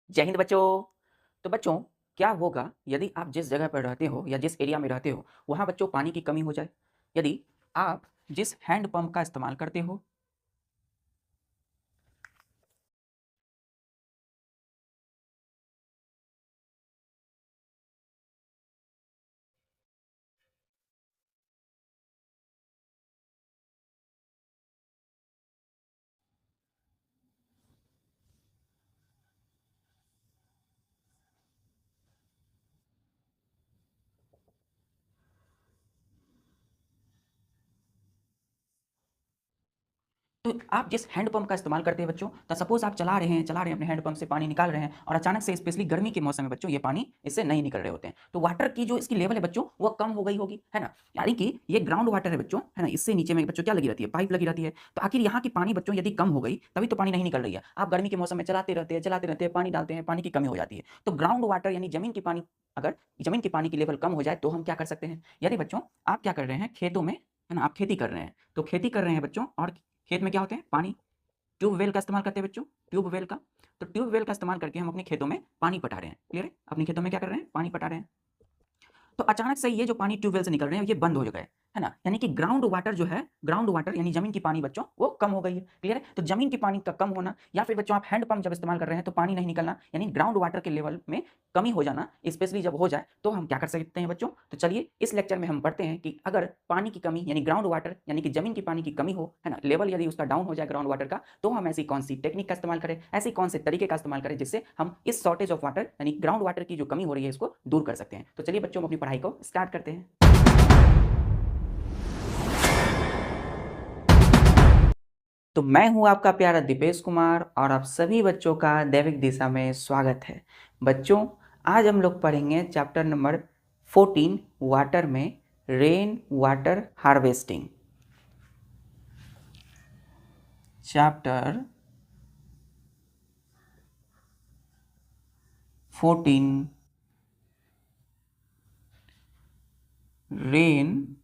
जय हिंद बच्चों। तो बच्चों, क्या होगा यदि आप जिस जगह पर रहते हो या जिस एरिया में रहते हो वहाँ बच्चों पानी की कमी हो जाए? यदि आप जिस हैंड पंप का इस्तेमाल करते हो तो आप जिस हैंड पंप का इस्तेमाल करते हैं बच्चों, तो सपोज आप चला रहे हैं अपने हैंड पंप से पानी निकाल रहे हैं और अचानक से स्पेशली गर्मी के मौसम में बच्चों ये पानी इससे नहीं निकल रहे होते हैं, तो वाटर की जो इसकी लेवल है बच्चों वो कम हो गई होगी, है ना। यानी कि ये ग्राउंड वाटर है बच्चों, है ना। इससे नीचे में बच्चों क्या लगी रहती है? पाइप लगी रहती है। तो आखिर यहाँ की पानी बच्चों यदि कम हो गई तभी तो पानी नहीं निकल रही है। आप गर्मी के मौसम में चलाते रहते हैं, पानी डालते हैं, पानी की कमी हो जाती है। तो ग्राउंड वाटर यानी जमीन की पानी, अगर जमीन की पानी की लेवल कम हो जाए तो हम क्या कर सकते हैं? यदि बच्चों आप क्या कर रहे हैं खेतों में, है ना, आप खेती कर रहे हैं, तो खेती कर रहे हैं बच्चों, और खेत में क्या होते हैं? पानी। ट्यूबवेल का इस्तेमाल करते हैं बच्चों, ट्यूबवेल का। तो ट्यूबवेल का इस्तेमाल करके हम अपने खेतों में पानी पटा रहे हैं। क्लियर है? अपने खेतों में क्या कर रहे हैं? पानी पटा रहे हैं। तो अचानक से ये जो पानी ट्यूबवेल से निकल रहे हैं ये बंद हो गए, है ना। यानी कि ग्राउंड वाटर जो है, ग्राउंड वाटर यानी जमीन की पानी बच्चों वो कम हो गई है। क्लियर है? तो जमीन की पानी का कम होना, या फिर बच्चों आप हैंड पंप जब इस्तेमाल कर रहे हैं तो पानी नहीं निकलना, यानी ग्राउंड वाटर के लेवल में कमी हो जाना, स्पेशली जब हो जाए तो हम क्या कर सकते हैं बच्चों? तो चलिए इस लेक्चर में हम पढ़ते हैं कि अगर पानी की कमी यानी ग्राउंड वाटर यानी कि जमीन की पानी की कमी हो, है ना, लेवल यदि उसका डाउन हो जाए ग्राउंड वाटर का, तो हम ऐसी कौन सी टेक्निक का इस्तेमाल करें, ऐसे कौन से तरीके का इस्तेमाल करें जिससे हम इस शॉर्टेज ऑफ वाटर यानी ग्राउंड वाटर की जो कमी हो रही है इसको दूर कर सकते हैं। तो चलिए बच्चों हम अपनी पढ़ाई को स्टार्ट करते हैं। तो मैं हूं आपका प्यारा दीपेश कुमार और आप सभी बच्चों का दैविक दिशा में स्वागत है। बच्चों, आज हम लोग पढ़ेंगे चैप्टर नंबर 14 वाटर में rain water harvesting. Chapter 14 rain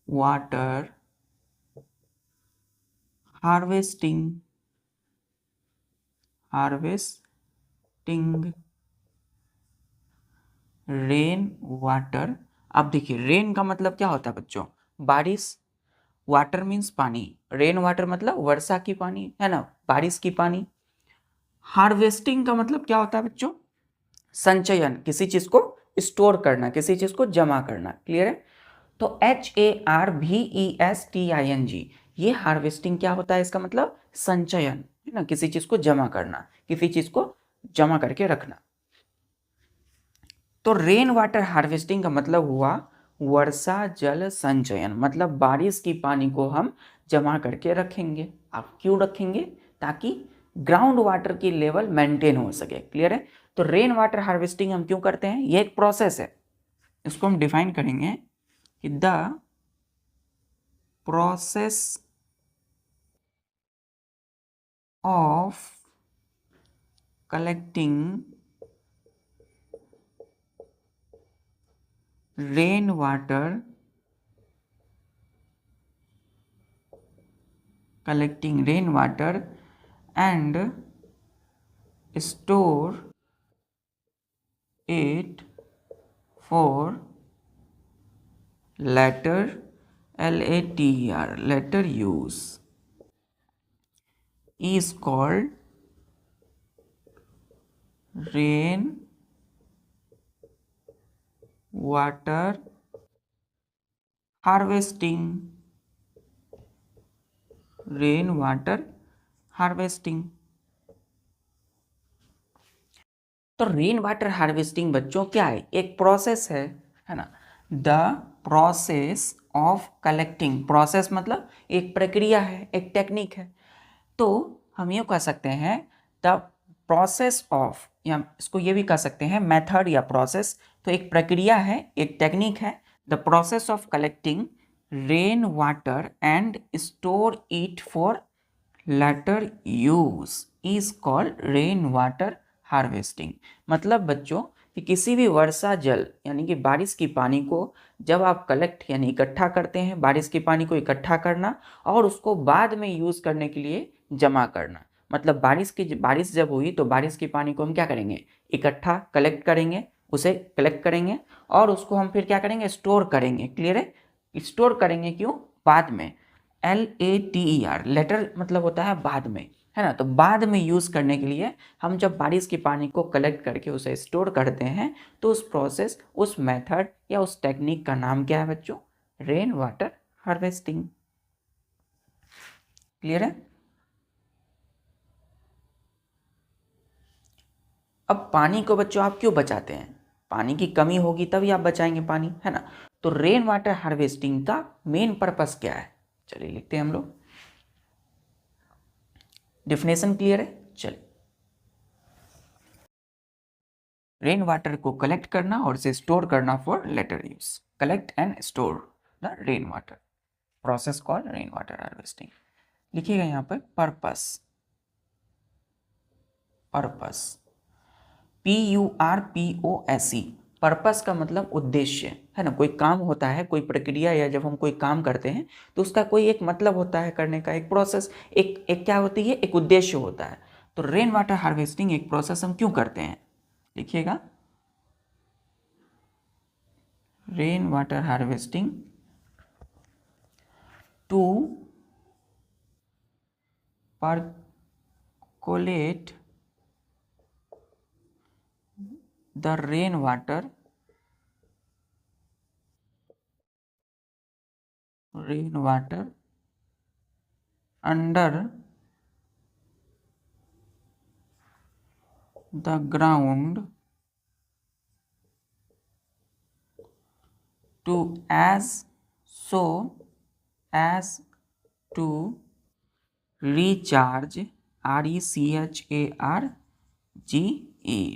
water harvesting. Rain water. अब देखिए रेन का मतलब क्या होता है बच्चों? बारिश। वाटर मीन्स पानी। रेन वाटर मतलब वर्षा की पानी, है ना, बारिश की पानी। हार्वेस्टिंग का मतलब क्या होता है बच्चों? संचयन, किसी चीज को स्टोर करना, किसी चीज को जमा करना। क्लियर है? तो HARVESTING, ये हार्वेस्टिंग क्या होता है? इसका मतलब संचयन, है ना, किसी चीज को जमा करना, किसी चीज को जमा करके रखना। तो रेन वाटर हार्वेस्टिंग का मतलब हुआ वर्षा जल संचयन, मतलब बारिश की पानी को हम जमा करके रखेंगे। आप क्यों रखेंगे? ताकि ग्राउंड वाटर की लेवल मेंटेन हो सके। क्लियर है? तो रेन वाटर हार्वेस्टिंग हम क्यों करते हैं? ये एक प्रोसेस है, इसको हम डिफाइन करेंगे कि the process of collecting rain water and store it for later later use is called rain water harvesting। Rain water harvesting. तो रेन वाटर हार्वेस्टिंग बच्चों क्या है? एक प्रोसेस है ना। The process of collecting, process मतलब एक प्रक्रिया है, एक टेक्निक है। तो हम ये कह सकते हैं द प्रोसेस ऑफ, या इसको ये भी कह सकते हैं मेथड या प्रोसेस। तो एक प्रक्रिया है, एक टेक्निक है। The process of collecting rain water and store it for later use is called rain water harvesting. मतलब बच्चों कि किसी भी वर्षा जल यानी कि बारिश की पानी को जब आप कलेक्ट यानी इकट्ठा करते हैं, बारिश की पानी को इकट्ठा करना और उसको बाद में यूज करने के लिए जमा करना, मतलब बारिश जब हुई तो बारिश के पानी को हम क्या करेंगे, इकट्ठा कलेक्ट करेंगे, उसे कलेक्ट करेंगे और उसको हम फिर क्या करेंगे, स्टोर करेंगे। क्लियर है? स्टोर करेंगे क्यों, बाद में। LATER, लेटर मतलब होता है बाद में, है ना। तो बाद में यूज़ करने के लिए हम जब बारिश के पानी को कलेक्ट करके उसे स्टोर करते हैं तो उस प्रोसेस, उस मेथड या उस टेक्निक का नाम क्या है बच्चों, रेन वाटर हार्वेस्टिंग। क्लियर है? अब पानी को बच्चों आप क्यों बचाते हैं, पानी की कमी होगी तभी आप बचाएंगे पानी, है ना। तो रेन वाटर हार्वेस्टिंग का मेन पर्पस क्या है, चलिए लिखते हैं हम लोग। डेफिनेशन क्लियर है? चलिए, रेन वाटर को कलेक्ट करना और इसे स्टोर करना for later use. Collect and store the rain water, process called rain water harvesting. लिखिएगा यहाँ पर पर्पस, पर्पस PURPOSE, पर्पस का मतलब उद्देश्य, है ना। कोई काम होता है, कोई प्रक्रिया या जब हम कोई काम करते हैं तो उसका कोई एक मतलब होता है करने का, एक प्रोसेस, एक क्या होती है, एक उद्देश्य होता है। तो रेन वाटर हार्वेस्टिंग एक प्रोसेस हम क्यों करते हैं, लिखिएगा, rain water harvesting to percolate the rain water under the ground to as to recharge, RECHARGE,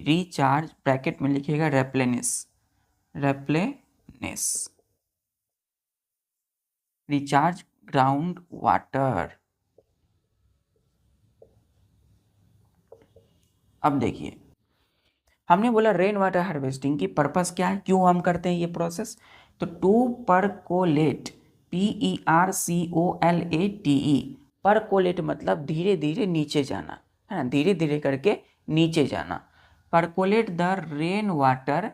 recharge, bracket में लिखिएगा रेप्लेनिस, रिचार्ज ग्राउंड वाटर। अब देखिए, हमने बोला रेन वाटर हार्वेस्टिंग की पर्पस क्या है, क्यों हम करते हैं ये प्रोसेस। तो टू परकोलेट, PERCOLATE, परकोलेट मतलब धीरे धीरे नीचे जाना, है ना, धीरे धीरे करके नीचे जाना। Percolate the rain water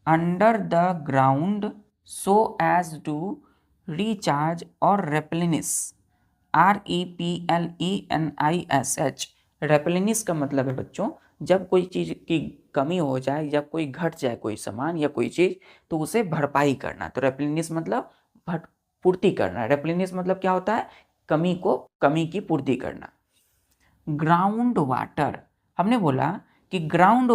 under the ground so as to recharge और रेप्लेनिश, REPLENISH। रेप्लेनिश का मतलब है बच्चों, जब कोई चीज़ की कमी हो जाए, जब कोई घट जाए कोई सामान या कोई चीज़, तो उसे भरपाई करना। तो रेप्लेनिश मतलब पूर्ति करना। रेप्लेनिश मतलब क्या होता है, कमी की पूर्ति करना। ग्राउंड वाटर, हमने बोला कि ग्राउंड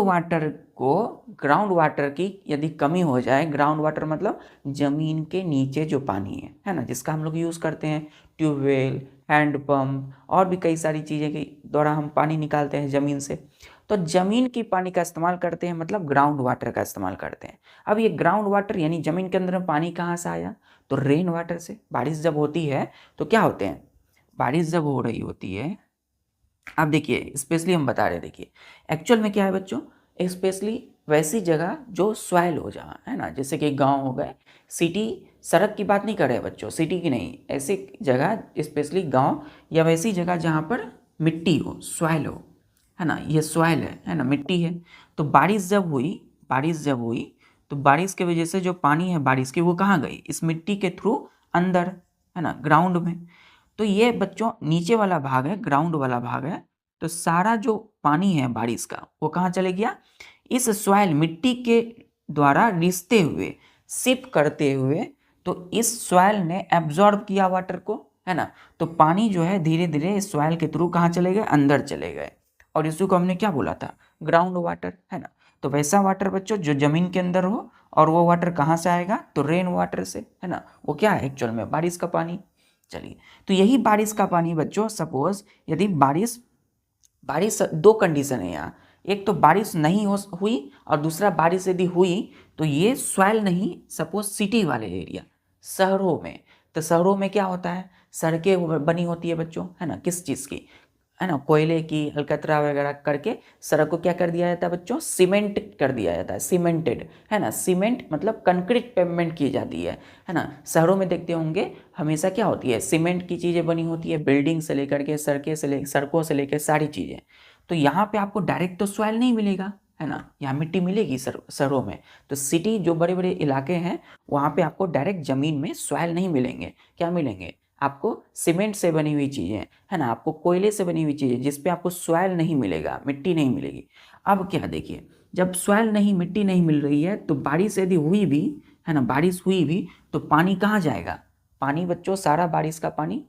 वाटर की यदि कमी हो जाए, ग्राउंड वाटर मतलब जमीन के नीचे जो पानी है ना, जिसका हम लोग यूज़ करते हैं, ट्यूबवेल, हैंडपम्प और भी कई सारी चीज़ें के द्वारा हम पानी निकालते हैं ज़मीन से। तो ज़मीन की पानी का इस्तेमाल करते हैं, मतलब ग्राउंड वाटर का इस्तेमाल करते हैं। अब ये ग्राउंड वाटर यानी ज़मीन के अंदर में पानी कहाँ से आया, तो रेन वाटर से। बारिश जब होती है तो क्या होते हैं, बारिश जब हो रही होती है, अब देखिए स्पेशली हम बता रहे हैं, देखिए एक्चुअल में क्या है बच्चों, स्पेशली वैसी जगह जो सॉइल हो जहाँ, है ना, जैसे कि गांव हो गए, सिटी, सड़क की बात नहीं कर रहे हैं बच्चों, सिटी की नहीं, ऐसी जगह स्पेशली गांव या वैसी जगह जहाँ पर मिट्टी हो, सॉइल हो, है ना, ये सॉइल है ना, मिट्टी है। तो बारिश जब हुई तो बारिश की वजह से जो पानी है बारिश की, वो कहाँ गई, इस मिट्टी के थ्रू अंदर, है ना, ग्राउंड में। तो ये बच्चों नीचे वाला भाग है, ग्राउंड वाला भाग है। तो सारा जो पानी है बारिश का वो कहाँ चले गया, इस सॉइल, मिट्टी के द्वारा रिसते हुए, सिप करते हुए, तो इस सॉइल ने एब्जॉर्ब किया वाटर को, है ना। तो पानी जो है धीरे धीरे इस सॉइल के थ्रू कहाँ चले गए, अंदर चले गए, और इसी को हमने क्या बोला था, ग्राउंड वाटर, है ना। तो वैसा वाटर बच्चों जो जमीन के अंदर हो, और वो वाटर कहाँ से आएगा, तो रेन वाटर से, है ना। वो क्या है एक्चुअल में, बारिश का पानी। चलिए, तो यही बारिश का पानी बच्चों, सपोज यदि बारिश दो कंडीशन है यहाँ, एक तो बारिश नहीं हुई और दूसरा बारिश यदि हुई तो ये सॉइल नहीं, सपोज सिटी वाले एरिया, शहरों में, तो शहरों में क्या होता है, सड़कें बनी होती है बच्चों, है ना, किस चीज़ की, है ना, कोयले की अलकतरा वगैरह करके सड़क को क्या कर दिया जाता है बच्चों, सीमेंट कर दिया जाता है, सीमेंटेड, है ना। सीमेंट मतलब कंक्रीट पेवमेंट की जाती है ना। शहरों में देखते होंगे हमेशा क्या होती है, सीमेंट की चीज़ें बनी होती है, बिल्डिंग से लेकर के सड़कों से लेकर सारी चीज़ें। तो यहाँ पे आपको डायरेक्ट तो सॉइल नहीं मिलेगा, है ना, यहाँ मिट्टी मिलेगी शहरों में। तो सिटी जो बड़े बड़े इलाके हैं वहाँ पे आपको डायरेक्ट ज़मीन में सॉइल नहीं मिलेंगे, क्या मिलेंगे आपको, सीमेंट से बनी हुई चीज़ें, है ना, आपको कोयले से बनी हुई चीज़ें, जिस पे आपको सॉइल नहीं मिलेगा, मिट्टी नहीं मिलेगी। अब क्या देखिए, जब सॉइल नहीं, मिट्टी नहीं मिल रही है तो बारिश यदि हुई भी, है ना, बारिश हुई भी तो पानी कहाँ जाएगा, पानी बच्चों सारा बारिश का पानी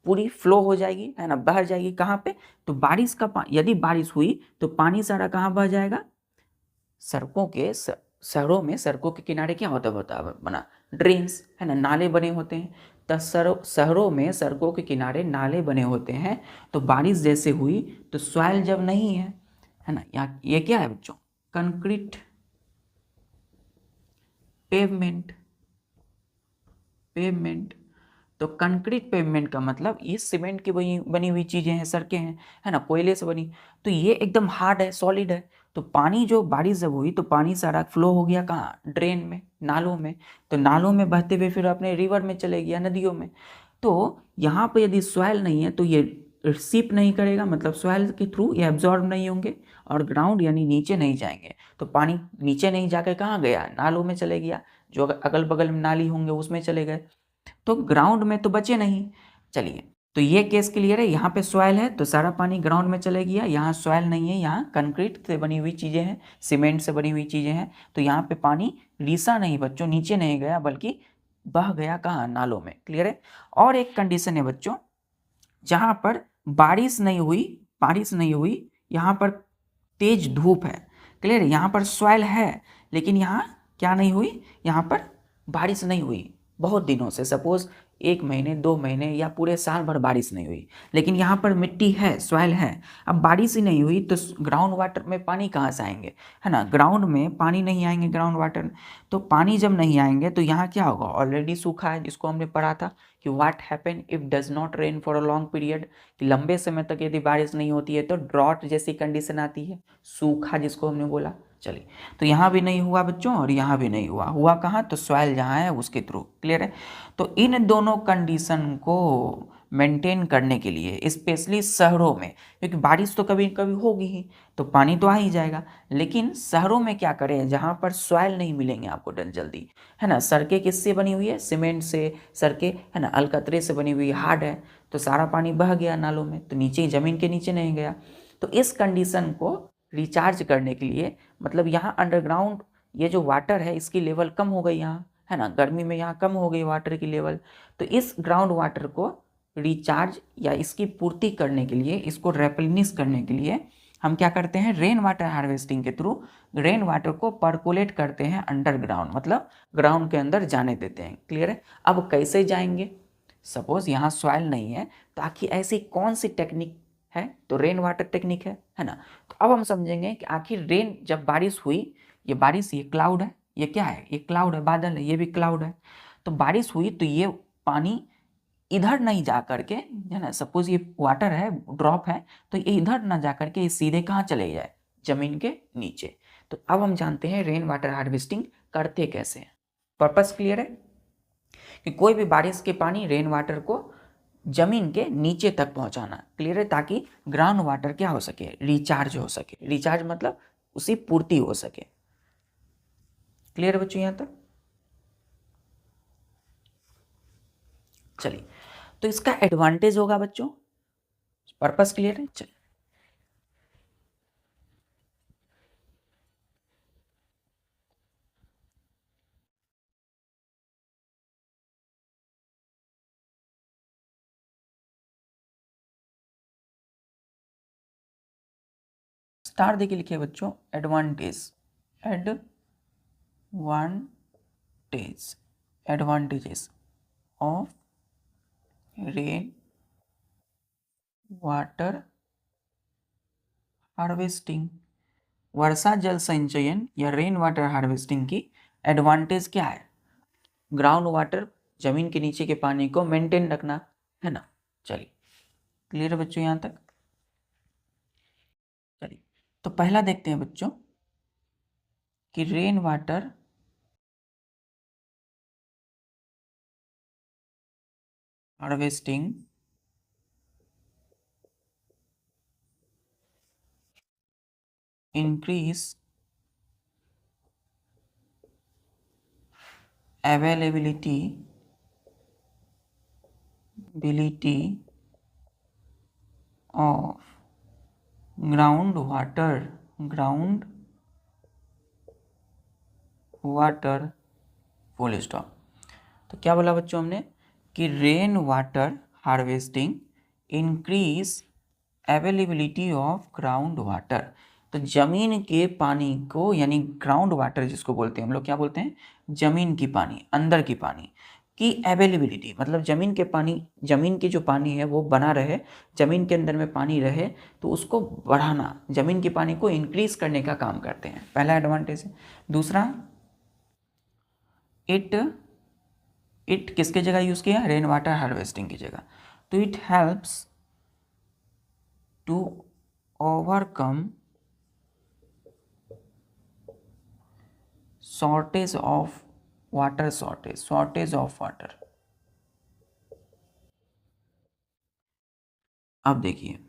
पूरी फ्लो हो जाएगी, है ना, बह जाएगी कहाँ पे, तो बारिश का पानी, यदि बारिश हुई तो पानी सारा कहाँ बह जाएगा, सड़कों के शहरों में सड़कों के किनारे क्या होता बना, ड्रेन्स, है ना, नाले बने होते हैं। तो शहरों में सड़कों के किनारे नाले बने होते हैं। तो बारिश जैसे हुई तो सॉइल जब नहीं है ना, यहाँ ये क्या है बच्चों, कंक्रीट पेवमेंट, पेवमेंट। तो कंक्रीट पेवमेंट का मतलब ये सीमेंट की बनी हुई चीज़ें हैं, सड़कें हैं, है ना, कोयले से बनी, तो ये एकदम हार्ड है, सॉलिड है। तो पानी जो बारिश जब हुई तो पानी सारा फ्लो हो गया कहाँ, ड्रेन में, नालों में। तो नालों में बहते हुए फिर अपने रिवर में चले गया, नदियों में। तो यहाँ पे यदि सॉइल नहीं है तो ये सीप नहीं करेगा, मतलब सॉइल के थ्रू ये एब्जॉर्ब नहीं होंगे और ग्राउंड यानी नीचे नहीं जाएंगे। तो पानी नीचे नहीं जाकर कहाँ गया, नालों में चले गया, जो अगल बगल में नाली होंगे उसमें चले गए, तो ग्राउंड में तो बचे नहीं। चलिए, तो ये केस क्लियर है, यहाँ पे सॉइल है तो सारा पानी ग्राउंड में चले गया, यहाँ सॉइल नहीं है, यहाँ कंक्रीट से बनी हुई चीज़ें हैं, सीमेंट से बनी हुई चीज़ें हैं, तो यहाँ पे पानी रिसा नहीं बच्चों, नीचे नहीं गया बल्कि बह गया कहाँ, नालों में। क्लियर है। और एक कंडीशन है बच्चों, जहाँ पर बारिश नहीं हुई, यहाँ पर तेज धूप है। क्लियर है, यहाँ पर सॉइल है लेकिन यहाँ क्या नहीं हुई, यहाँ पर बारिश नहीं हुई बहुत दिनों से, सपोज 1 महीने 2 महीने या पूरे साल भर बारिश नहीं हुई, लेकिन यहाँ पर मिट्टी है, सॉइल है। अब बारिश ही नहीं हुई तो ग्राउंड वाटर में पानी कहाँ से आएंगे, है ना, ग्राउंड में पानी नहीं आएंगे, ग्राउंड वाटर में। तो पानी जब नहीं आएंगे तो यहाँ क्या होगा, ऑलरेडी सूखा है, जिसको हमने पढ़ा था कि what happen if does not rain for a long period, कि लंबे समय तक यदि बारिश नहीं होती है तो ड्रॉट जैसी कंडीशन आती है, सूखा जिसको हमने बोला। चलिए, तो यहाँ भी नहीं हुआ बच्चों और यहाँ भी नहीं हुआ, हुआ कहाँ, तो सॉइल जहाँ है उसके थ्रू। क्लियर है। तो इन दोनों कंडीशन को मेंटेन करने के लिए स्पेशली शहरों में, क्योंकि बारिश तो कभी कभी होगी ही तो पानी तो आ ही जाएगा, लेकिन शहरों में क्या करें जहाँ पर सॉइल नहीं मिलेंगे आपको जल्दी, है ना, सड़कें किससे बनी हुई है, सीमेंट से सड़कें, है ना, अलकतरे से बनी हुई, हार्ड है, तो सारा पानी बह गया नालों में, तो नीचे ज़मीन के नीचे नहीं गया। तो इस कंडीशन को रिचार्ज करने के लिए, मतलब यहाँ अंडरग्राउंड ये जो वाटर है इसकी लेवल कम हो गई यहाँ, है ना, गर्मी में यहाँ कम हो गई वाटर की लेवल, तो इस ग्राउंड वाटर को रिचार्ज या इसकी पूर्ति करने के लिए, इसको रेप्लेनिश करने के लिए हम क्या करते हैं, रेन वाटर हार्वेस्टिंग के थ्रू रेन वाटर को परकोलेट करते हैं अंडरग्राउंड, मतलब ग्राउंड के अंदर जाने देते हैं। क्लियर है। अब कैसे जाएंगे, सपोज यहाँ सॉइल नहीं है तो आखिर ऐसी कौन सी टेक्निक है, तो रेन वाटर टेक्निक है ना। तो अब हम समझेंगे कि आखिर रेन जब बारिश हुई, ये बारिश, ये क्लाउड है, ये क्या है, ये क्लाउड है, बादल है, ये भी क्लाउड है। तो बारिश हुई तो ये पानी इधर नहीं जा करके, है ना, सपोज ये वाटर है, ड्रॉप है, तो ये इधर ना जा करके ये सीधे कहाँ चले जाए, जमीन के नीचे। तो अब हम जानते हैं रेन वाटर हार्वेस्टिंग करते कैसे हैं। पर्पस क्लियर है कि कोई भी बारिश के पानी रेन वाटर को जमीन के नीचे तक पहुंचाना। क्लियर है, ताकि ग्राउंड वाटर क्या हो सके, रिचार्ज हो सके, रिचार्ज मतलब उसी पूर्ति हो सके। क्लियर है बच्चों यहां तक। चलिए, तो इसका एडवांटेज होगा बच्चों, पर्पस क्लियर है। चलिए, स्टार देखिए लिखिए बच्चों, advantage, advantages of rain water harvesting. वर्षा जल संचयन या रेन वाटर हार्वेस्टिंग की एडवांटेज क्या है, ग्राउंड वाटर, जमीन के नीचे के पानी को मेंटेन रखना, है ना। चलिए, क्लियर है बच्चों यहाँ तक। चलिए, तो पहला देखते हैं बच्चों कि rain water harvesting increase availability of ground water full stop. तो क्या बोला बच्चों हमने कि rain water harvesting increase availability of ground water. तो जमीन के पानी को, यानी ग्राउंड वाटर जिसको बोलते हैं हम लोग, क्या बोलते हैं, जमीन की पानी, अंदर की पानी की अवेलेबिलिटी, मतलब जमीन की जो पानी है वो बना रहे, जमीन के अंदर में पानी रहे, तो उसको बढ़ाना, जमीन की पानी को इंक्रीज करने का काम करते हैं। पहला एडवांटेज है। दूसरा, इट किसके जगह यूज किया, रेन वाटर हार्वेस्टिंग की जगह। तो it helps to overcome shortage of water, shortage of water. अब देखिए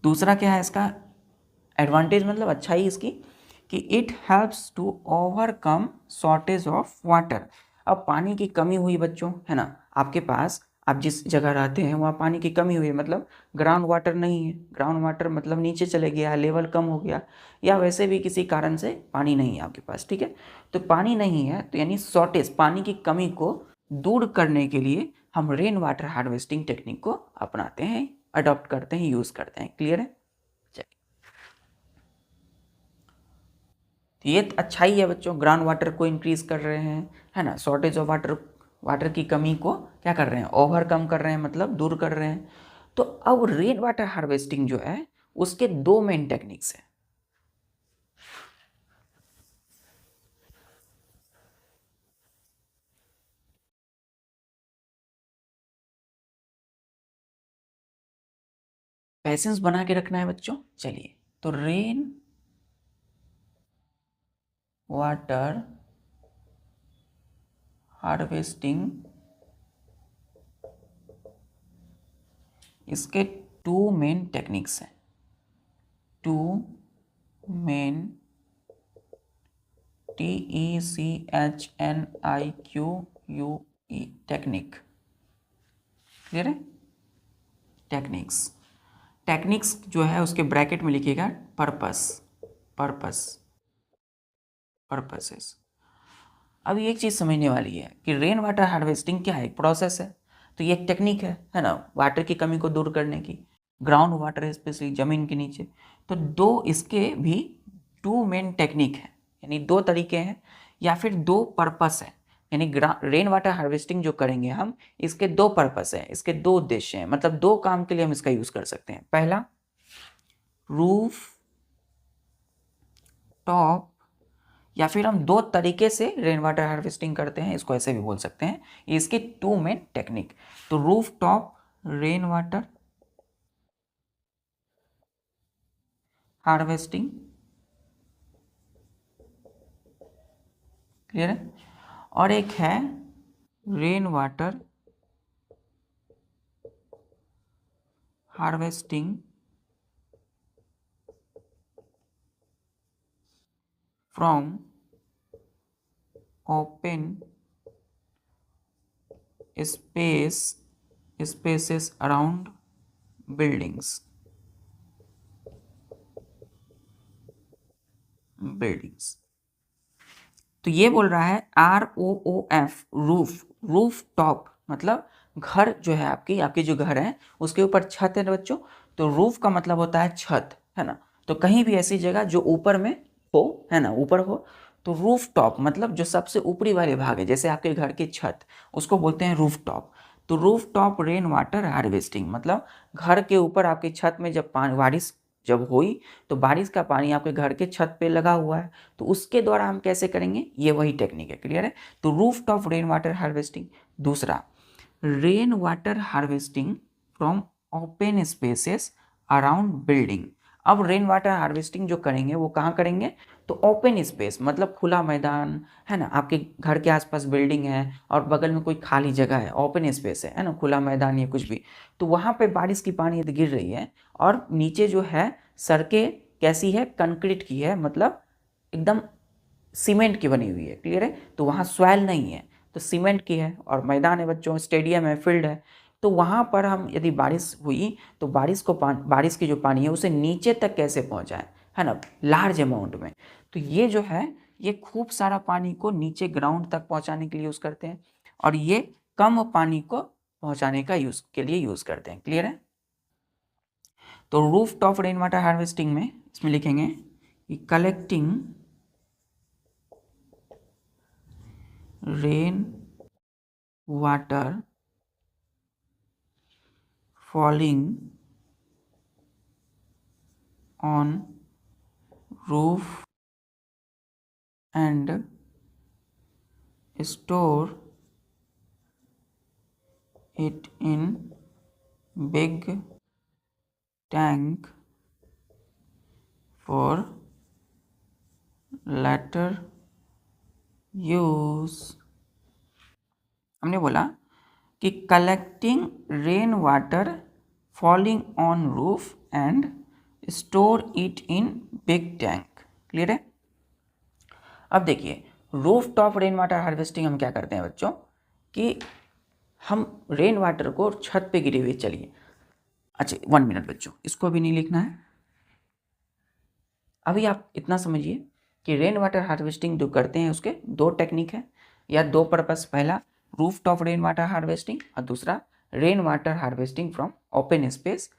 दूसरा क्या है इसका एडवांटेज, मतलब अच्छाई इसकी, कि it helps to overcome shortage of water. अब पानी की कमी हुई बच्चों, है ना, आपके पास, आप जिस जगह रहते हैं वहाँ पानी की कमी हुई है, मतलब ग्राउंड वाटर नहीं है, ग्राउंड वाटर मतलब नीचे चले गया, लेवल कम हो गया, या वैसे भी किसी कारण से पानी नहीं है आपके पास, ठीक है। तो पानी नहीं है, तो यानी शॉर्टेज, पानी की कमी को दूर करने के लिए हम रेन वाटर हार्वेस्टिंग टेक्निक को अपनाते हैं, अडॉप्ट करते हैं, यूज़ करते हैं। क्लियर है। ये अच्छा ही है बच्चों, ग्राउंड वाटर को इंक्रीज कर रहे हैं, है ना, शॉर्टेज ऑफ वाटर की कमी को क्या कर रहे हैं, ओवरकम कर रहे हैं, मतलब दूर कर रहे हैं। तो अब रेन वाटर हार्वेस्टिंग जो है उसके दो मेन टेक्निक्स हैं। पैसेंस बना के रखना है बच्चों। चलिए, तो रेन वाटर हार्वेस्टिंग, इसके टू मेन टेक्निक्स हैं, two main, TECHNIQUE, technique. Clear है। टेक्निक्स जो है उसके ब्रैकेट में लिखिएगा पर्पसेस। अब एक चीज़ समझने वाली है कि रेन वाटर हार्वेस्टिंग क्या है, एक प्रोसेस है। तो ये एक टेक्निक है ना, वाटर की कमी को दूर करने की, ग्राउंड वाटर स्पेशली जमीन के नीचे। तो दो इसके भी टू मेन टेक्निक है, यानी दो तरीके हैं या फिर दो पर्पस है। यानी रेन वाटर हार्वेस्टिंग जो करेंगे हम, इसके दो पर्पस है, इसके दो उद्देश्य हैं, मतलब दो काम के लिए हम इसका यूज कर सकते हैं। पहला, रूफ टॉप, या फिर हम दो तरीके से रेन वाटर हार्वेस्टिंग करते हैं, इसको ऐसे भी बोल सकते हैं, इसके टू मेन टेक्निक। तो roof top rain water harvesting, clear है। और एक है rain water harvesting from open spaces around buildings. तो ये बोल रहा है ROOF, रूफ टॉप, मतलब घर जो है आपके जो घर है उसके ऊपर छत है बच्चों। तो रूफ का मतलब होता है छत, है ना। तो कहीं भी ऐसी जगह जो ऊपर में हो, है ना, ऊपर हो, तो रूफ टॉप मतलब जो सबसे ऊपरी वाले भाग है, जैसे आपके घर की छत, उसको बोलते हैं रूफ टॉप। तो roof top rain water harvesting मतलब घर के ऊपर आपकी छत में जब बारिश जब हुई, तो बारिश का पानी आपके घर के छत पे लगा हुआ है, तो उसके द्वारा हम कैसे करेंगे, ये वही टेक्निक है। क्लियर है। तो roof top rain water harvesting. दूसरा, rain water harvesting from open spaces around building. अब रेन वाटर हार्वेस्टिंग जो करेंगे वो कहाँ करेंगे, तो ओपन स्पेस मतलब खुला मैदान है ना, आपके घर के आसपास बिल्डिंग है और बगल में कोई खाली जगह है, ओपन स्पेस है ना, खुला मैदान या कुछ भी, तो वहाँ पे बारिश की पानी यदि गिर रही है और नीचे जो है सड़कें कैसी है, कंक्रीट की है, मतलब एकदम सीमेंट की बनी हुई है, क्लियर है, तो वहाँ सॉइल नहीं है, तो सीमेंट की है और मैदान है बच्चों, स्टेडियम है, फील्ड है, तो वहाँ पर हम यदि बारिश हुई तो बारिश की जो पानी है उसे नीचे तक कैसे पहुँचाएं, है ना, लार्ज अमाउंट में, तो ये जो है ये खूब सारा पानी को नीचे ग्राउंड तक पहुँचाने के लिए यूज़ करते हैं और ये कम पानी को पहुँचाने का यूज़ करते हैं, क्लियर है। तो roof top rain water harvesting में इसमें लिखेंगे कि collecting rain water falling on roof and store it in big tank for later use। हमने बोला कि collecting rain water falling on roof and store it in big tank, clear है। अब देखिए roof top rain water harvesting हम क्या करते हैं बच्चों कि हम रेन वाटर को छत पे गिरे हुए, चलिए अच्छा 1 मिनट बच्चों, इसको भी नहीं लिखना है, अभी आप इतना समझिए कि रेन वाटर हार्वेस्टिंग जो करते हैं उसके दो टेक्निक है या दो पर्पस, पहला roof top rain water harvesting और दूसरा rain water harvesting from open space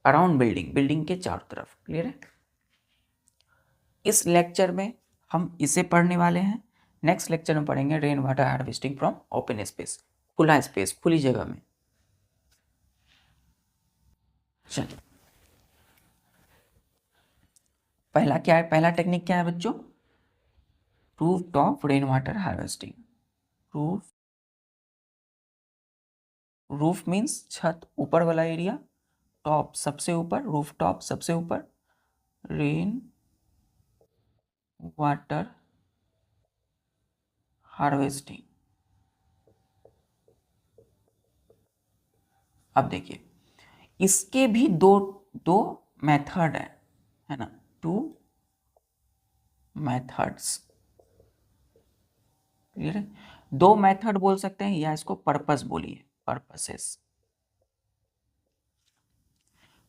around building के चारों तरफ, क्लियर है। इस लेक्चर में हम इसे पढ़ने वाले हैं, नेक्स्ट लेक्चर में पढ़ेंगे rain water harvesting from open space, खुला स्पेस, खुली जगह में। चलिए पहला क्या है, पहला टेक्निक क्या है बच्चों, roof top rain water harvesting. Roof means छत, ऊपर वाला एरिया, टॉप सबसे ऊपर, रूफ टॉप सबसे ऊपर, रेन वाटर हार्वेस्टिंग। अब देखिए इसके भी दो दो मेथड है ना, टू मेथड्स, क्लियर है, दो मेथड बोल सकते हैं या इसको पर्पस बोलिए, purposes.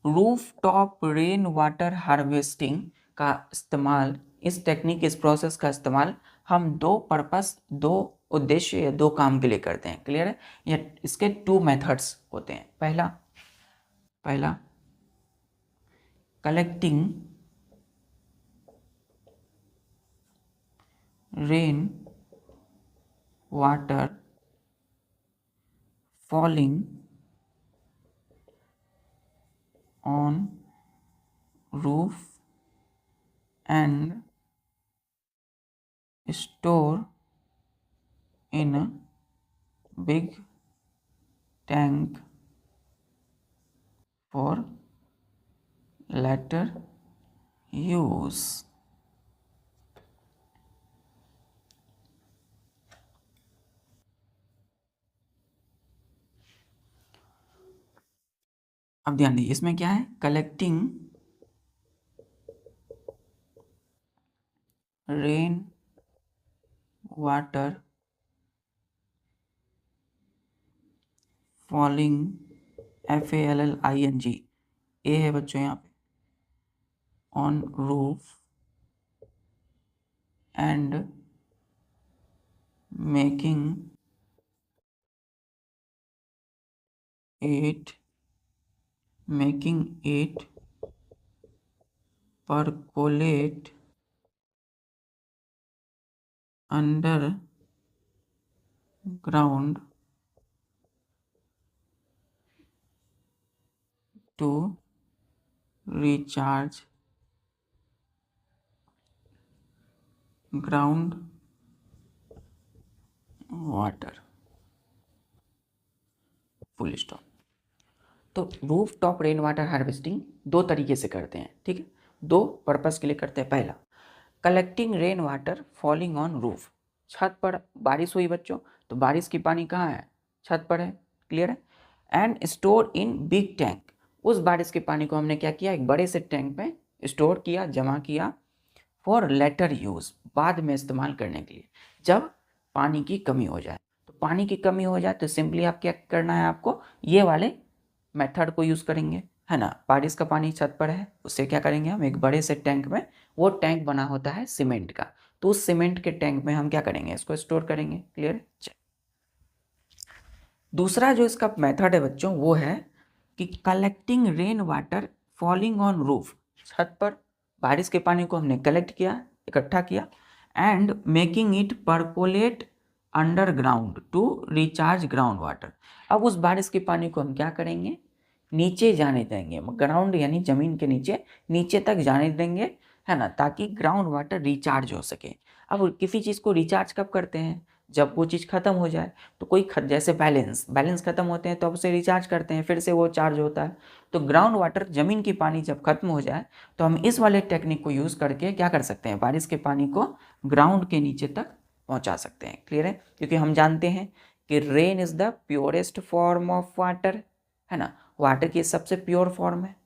Roof top rain water harvesting का इस्तेमाल, इस टेक्निक, इस प्रोसेस का इस्तेमाल हम दो पर्पस, दो उद्देश्य या दो काम के लिए करते हैं, क्लियर है। ये इसके टू मेथड्स होते हैं, पहला collecting rain water falling on roof and store in a big tank for later use। अब ध्यान दीजिए इसमें क्या है, collecting rain water falling, FALLING, ए है बच्चों यहाँ पे, on roof and making it percolate under ground to recharge ground water, full stop। तो roof top rain water harvesting दो तरीके से करते हैं, ठीक है, दो पर्पस के लिए करते हैं। पहला, collecting rain water falling on roof, छत पर बारिश हुई बच्चों, तो बारिश की पानी कहाँ है, छत पर है, क्लियर है, and store in big tank, उस बारिश के पानी को हमने क्या किया, एक बड़े से टैंक में स्टोर किया, जमा किया, फॉर लेटर यूज़, बाद में इस्तेमाल करने के लिए, जब पानी की कमी हो जाए। तो पानी की कमी हो जाए तो सिंपली आप क्या करना है, आपको ये वाले मेथड को यूज़ करेंगे, है ना। बारिश का पानी छत पर है, उससे क्या करेंगे हम, एक बड़े से टैंक में, वो टैंक बना होता है सीमेंट का, तो उस सीमेंट के टैंक में हम क्या करेंगे, इसको स्टोर करेंगे, क्लियर। दूसरा जो इसका मेथड है बच्चों, वो है कि collecting rain water falling on roof, छत पर बारिश के पानी को हमने कलेक्ट किया, इकट्ठा किया, and making it percolate underground to recharge ground water. अब उस बारिश के पानी को हम क्या करेंगे, नीचे जाने देंगे, ग्राउंड यानी ज़मीन के नीचे, नीचे तक जाने देंगे, है ना, ताकि ग्राउंड वाटर रिचार्ज हो सके। अब किसी चीज़ को रिचार्ज कब करते हैं, जब वो चीज़ ख़त्म हो जाए, तो कोई जैसे बैलेंस ख़त्म होते हैं तो अब उसे रिचार्ज करते हैं, फिर से वो चार्ज होता है। तो ग्राउंड वाटर, ज़मीन की पानी जब ख़त्म हो जाए तो हम इस वाले टेक्निक को यूज़ करके क्या कर सकते हैं, बारिश के पानी को ग्राउंड के नीचे तक पहुंचा सकते हैं, क्लियर है। क्योंकि हम जानते हैं कि rain is the purest form of water, है ना, वाटर की सबसे प्योर फॉर्म है।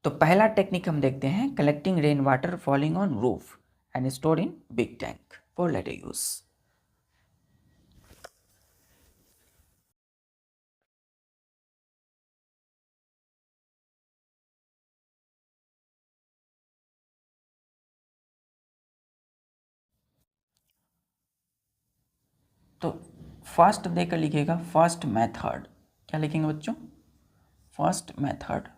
तो पहला टेक्निक हम देखते हैं, collecting rain water falling on roof and store in big tank for later use. तो फर्स्ट देकर लिखिएगा, फर्स्ट मेथड, क्या लिखेंगे बच्चों, फर्स्ट मेथड।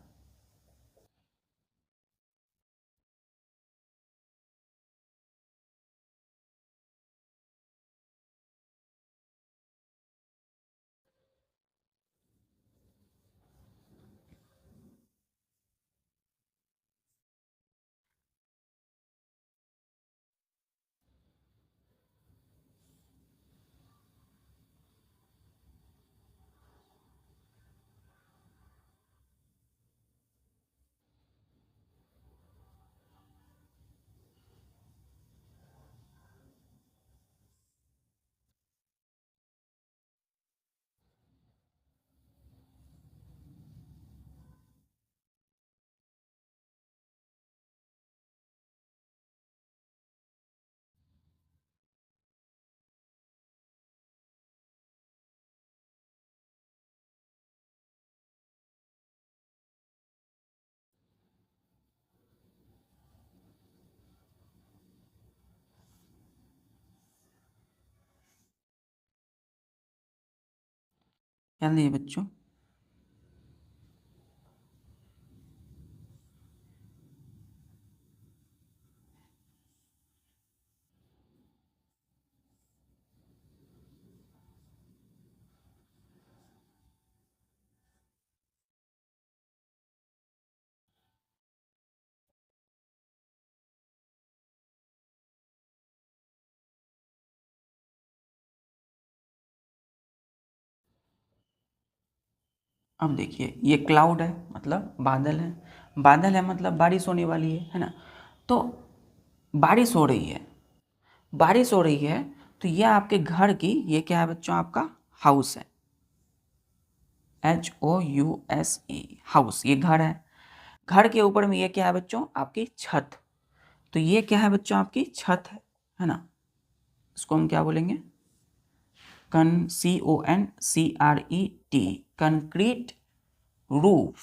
ध्यान दीजिए बच्चों, अब देखिए, ये क्लाउड है मतलब बादल है, बादल है मतलब बारिश होने वाली है ना। तो बारिश हो रही है, बारिश हो रही है, तो ये आपके घर की, ये क्या है बच्चों, आपका हाउस है, HOUSE, हाउस, ये घर है। घर के ऊपर में ये क्या है बच्चों, आपकी छत। तो ये क्या है बच्चों, आपकी छत है ना। इसको हम क्या बोलेंगे, CONCRET, कंक्रीट रूफ,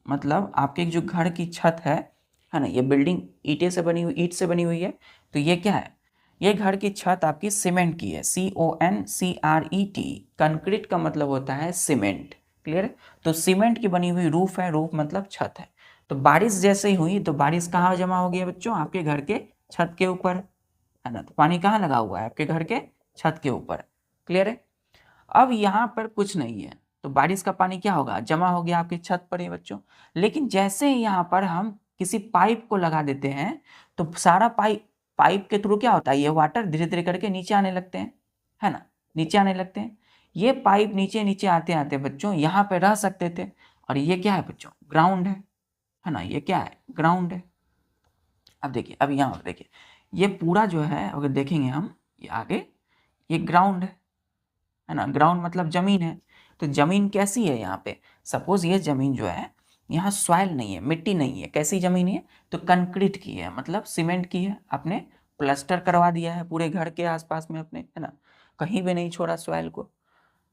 मतलब आपके जो घर की छत है ना, ये बिल्डिंग ईंट से बनी हुई है। तो ये क्या है, ये घर की छत आपकी सीमेंट की है, CONCRET, कंक्रीट का मतलब होता है सीमेंट, क्लियर है। तो सीमेंट की बनी हुई रूफ है, रूफ मतलब छत है। तो बारिश जैसे ही हुई तो बारिश कहाँ जमा हो गया बच्चों, आपके घर के छत के ऊपर, है ना। तो पानी कहाँ लगा हुआ है, आपके घर के छत के ऊपर, क्लियर है। अब यहाँ पर कुछ नहीं है, तो बारिश का पानी क्या होगा, जमा हो गया आपकी छत पर ही बच्चों। लेकिन जैसे ही यहाँ पर हम किसी पाइप को लगा देते हैं, तो सारा पाइप के थ्रू क्या होता है, ये वाटर धीरे धीरे करके नीचे आने लगते हैं, है ना, नीचे आने लगते हैं। ये पाइप नीचे नीचे आते आते बच्चों यहाँ पे रह सकते थे, और ये क्या है बच्चों, ग्राउंड है ना, ये क्या है, ग्राउंड है। अब देखिए, अब यहाँ देखिए, ये पूरा जो है अगर देखेंगे हम, ये आगे, ये ग्राउंड है ना, ग्राउंड मतलब जमीन है। तो जमीन कैसी है यहाँ पे, सपोज ये जमीन जो है, यहाँ सॉइल नहीं है, मिट्टी नहीं है, कैसी जमीन है, तो कंक्रीट की है, मतलब सीमेंट की है, आपने प्लास्टर करवा दिया है पूरे घर के आसपास में अपने, है ना, कहीं भी नहीं छोड़ा सॉइल को।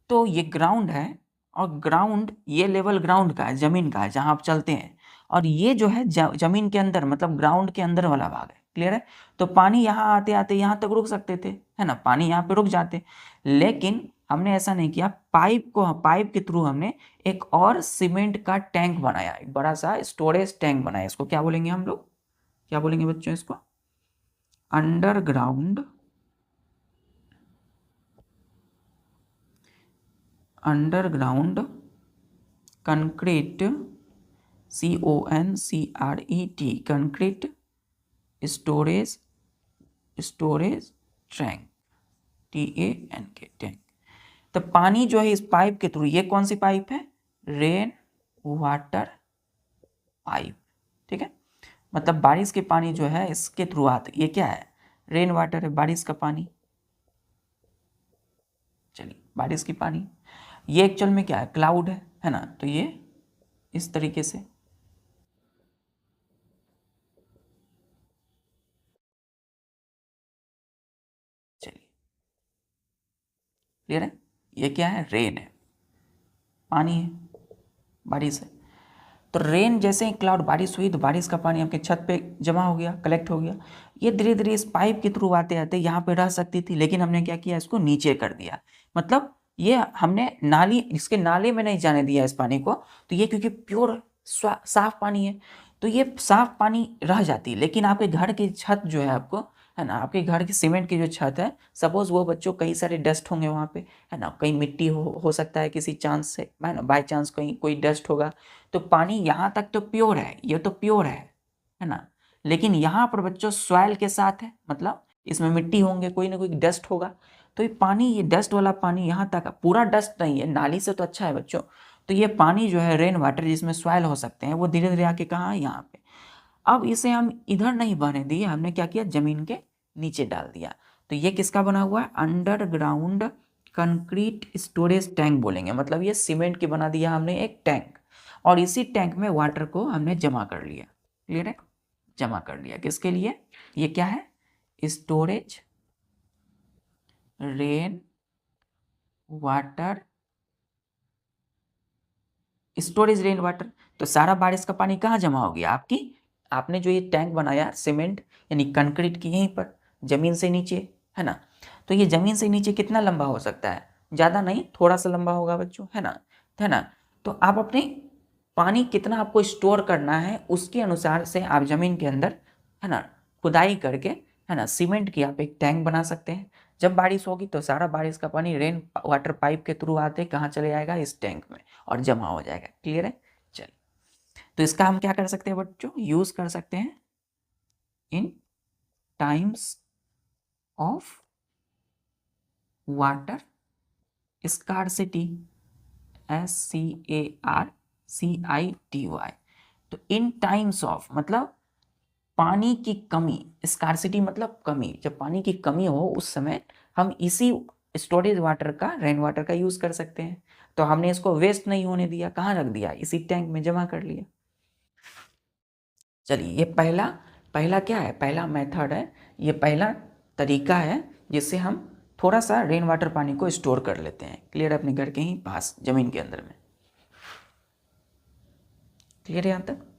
तो ये ग्राउंड है, और ग्राउंड, ये लेवल ग्राउंड का है, जमीन का है जहाँ आप चलते हैं, और ये जो है जमीन के अंदर, मतलब ग्राउंड के अंदर वाला भाग है। क्लियर है। तो पानी यहाँ आते आते यहाँ तक रुक सकते थे, है ना, पानी यहाँ पे रुक जाते, लेकिन हमने ऐसा नहीं किया। पाइप के थ्रू हमने एक और सीमेंट का टैंक बनाया, एक बड़ा सा स्टोरेज टैंक बनाया। इसको क्या बोलेंगे हम लोग, क्या बोलेंगे बच्चों, इसको underground concrete, CONCRET, concrete storage tank, TANK, tank. तो पानी जो है इस पाइप के थ्रू, ये कौन सी पाइप है, रेन वाटर पाइप, ठीक है, मतलब बारिश के पानी जो है इसके थ्रू आते, ये क्या है, रेन वाटर है, बारिश का पानी। चलिए, बारिश की पानी, ये एक्चुअल में क्या है, क्लाउड है ना, तो ये इस तरीके से, चलिए क्लियर है, ये क्या है, रेन है, पानी है, बारिश है। तो रेन जैसे ही क्लाउड, बारिश हुई तो बारिश का पानी आपके छत पे जमा हो गया, कलेक्ट हो गया, ये धीरे धीरे इस पाइप के थ्रू आते आते यहाँ पे रह सकती थी, लेकिन हमने क्या किया, इसको नीचे कर दिया, मतलब ये हमने नाली, इसके नाले में नहीं जाने दिया इस पानी को। तो ये क्योंकि प्योर साफ पानी है, तो ये साफ पानी रह जाती, लेकिन आपके घर की छत जो है आपको, है ना, आपके घर की सीमेंट की जो छत है, सपोज वो बच्चों कई सारे डस्ट होंगे वहाँ पे, है ना, कहीं मिट्टी हो सकता है किसी चांस से, है ना, बाय चांस कहीं कोई डस्ट होगा, तो पानी यहाँ तक तो प्योर है, ये तो प्योर है ना, लेकिन यहाँ पर बच्चों सॉइल के साथ है, मतलब इसमें मिट्टी होंगे, कोई ना कोई डस्ट होगा, तो ये पानी, ये डस्ट वाला पानी यहाँ तक, पूरा डस्ट नहीं है, नाली से तो अच्छा है बच्चों, तो ये पानी जो है रेन वाटर, जिसमें सॉइल हो सकते हैं, वो धीरे धीरे आके कहाँ, यहाँ पे। अब इसे हम इधर नहीं बने दिए, हमने क्या किया, जमीन के नीचे डाल दिया। तो ये किसका बना हुआ है, अंडरग्राउंड कंक्रीट स्टोरेज टैंक बोलेंगे, मतलब ये सीमेंट की बना दिया हमने एक टैंक, और इसी टैंक में वाटर को हमने जमा कर लिया। क्लियर है, जमा कर लिया, किसके लिए, ये क्या है, storage rain water, storage rain water. तो सारा बारिश का पानी कहाँ जमा हो गया, आपकी, आपने जो ये टैंक बनाया सीमेंट यानी कंक्रीट की, यहीं पर जमीन से नीचे, है ना। तो ये जमीन से नीचे कितना लंबा हो सकता है, ज़्यादा नहीं, थोड़ा सा लंबा होगा बच्चों, है ना, है ना। तो आप अपने पानी कितना आपको स्टोर करना है, उसके अनुसार से आप जमीन के अंदर, है ना, खुदाई करके, है ना, सीमेंट की आप एक टैंक बना सकते हैं। जब बारिश होगी तो सारा बारिश का पानी रेन वाटर पाइप के थ्रू आते कहाँ चले जाएगा, इस टैंक में, और जमा हो जाएगा। क्लियर है, चलिए, तो इसका हम क्या कर सकते हैं बच्चों, यूज कर सकते हैं in times of water scarcity, SCARCITY। तो इन टाइम्स ऑफ मतलब पानी की कमी, स्कार्सिटी मतलब कमी, जब पानी की कमी हो उस समय हम इसी स्टोरेज वाटर का, रेन वाटर का यूज कर सकते हैं। तो हमने इसको वेस्ट नहीं होने दिया, कहाँ रख दिया, इसी टैंक में जमा कर लिया। चलिए, ये पहला पहला क्या है, पहला मेथड है, ये पहला तरीका है जिससे हम थोड़ा सा रेन वाटर पानी को स्टोर कर लेते हैं। क्लियर है, अपने घर के ही पास जमीन के अंदर में। क्लियर है यहाँ तक।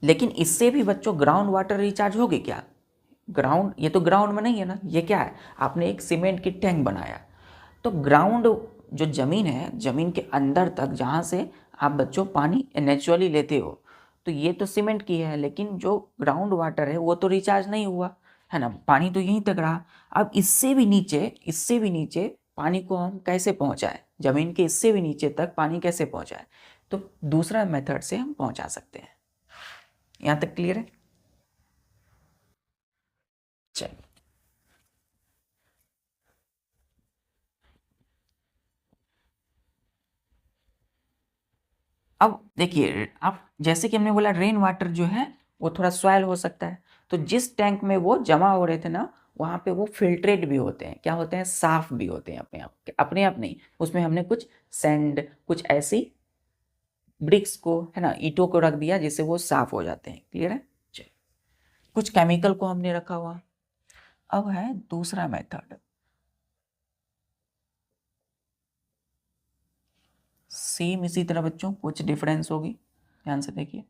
लेकिन इससे भी बच्चों ग्राउंड वाटर रिचार्ज होगी क्या, ग्राउंड, ये तो ग्राउंड में नहीं है ना, ये क्या है, आपने एक सीमेंट की टैंक बनाया, तो ग्राउंड जो ज़मीन है, ज़मीन के अंदर तक जहाँ से आप बच्चों पानी नेचुरली लेते हो, तो ये तो सीमेंट की है, लेकिन जो ग्राउंड वाटर है वो तो रिचार्ज नहीं हुआ, है ना, पानी तो यहीं तक रहा। अब इससे भी नीचे पानी को हम कैसे पहुँचाएं, ज़मीन के इससे भी नीचे तक पानी कैसे पहुँचाएं, तो दूसरा मेथड से हम पहुँचा सकते हैं। यहाँ तक क्लियर है। चलिए, अब देखिए, आप जैसे कि हमने बोला रेन वाटर जो है वो थोड़ा सॉइल हो सकता है, तो जिस टैंक में वो जमा हो रहे थे ना, वहाँ पे वो फिल्ट्रेट भी होते हैं, क्या होते हैं, साफ भी होते हैं अपने आप, अपने आप नहीं, उसमें हमने कुछ सैंड, कुछ ऐसी ब्रिक्स को, है ना, ईंटों को रख दिया जिससे वो साफ हो जाते हैं। क्लियर है? चलिए, कुछ केमिकल को हमने रखा हुआ। अब है दूसरा मेथड, सेम इसी तरह बच्चों कुछ डिफरेंस होगी, ध्यान से देखिए।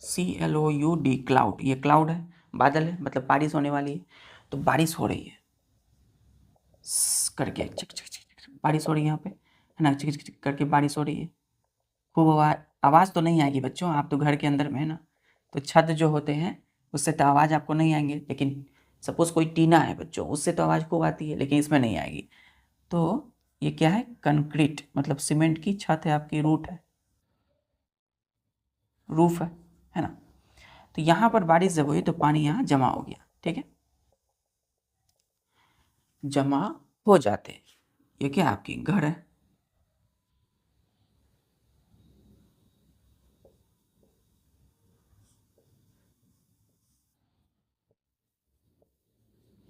CLOUD, क्लाउड, ये क्लाउड है, बादल है, मतलब बारिश होने वाली है, तो बारिश हो रही है करके चिक चिक चिक बारिश हो रही है यहाँ पे, है ना, चिक चिक चिक करके बारिश हो रही है। खूब आवाज़ तो नहीं आएगी बच्चों, आप तो घर के अंदर में है ना, तो छत जो होते हैं उससे तो आवाज़ आपको नहीं आएंगे, लेकिन सपोज़ कोई टीना है बच्चों, उससे तो आवाज़ खूब आती है, लेकिन इसमें नहीं आएगी। तो ये क्या है, कंक्रीट, मतलब सीमेंट की छत है आपकी, रूट है, रूफ है ना। तो यहाँ पर बारिश जब हुई तो पानी यहाँ जमा हो गया, ठीक है, जमा हो जाते हैं। ये क्या आपकी घर है,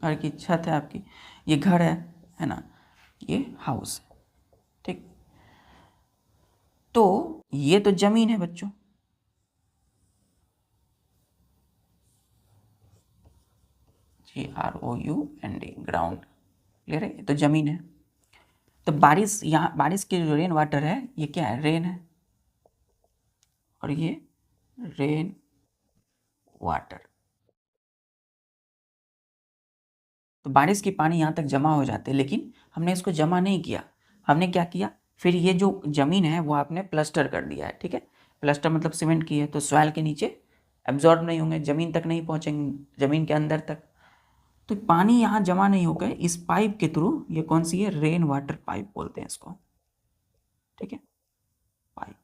घर की छत है आपकी, ये घर है ना, ये हाउस है, ठीक। तो ये तो जमीन है बच्चों, GROUND, ग्राउंड। क्लियर है? ये तो जमीन है। तो बारिश, यहाँ बारिश की जो रेन वाटर है ये क्या है, रेन है, और ये रेन वाटर। तो बारिश की पानी यहाँ तक जमा हो जाते हैं, लेकिन हमने इसको जमा नहीं किया, हमने क्या किया, फिर ये जो ज़मीन है वो आपने प्लास्टर कर दिया है, ठीक है। प्लास्टर मतलब सीमेंट की है, तो सॉइल के नीचे एब्जॉर्ब नहीं होंगे, ज़मीन तक नहीं पहुँचेंगे, ज़मीन के अंदर तक। तो पानी यहाँ जमा नहीं होकर इस पाइप के थ्रू, ये कौन सी है, रेन वाटर पाइप बोलते हैं इसको, ठीक है, पाइप,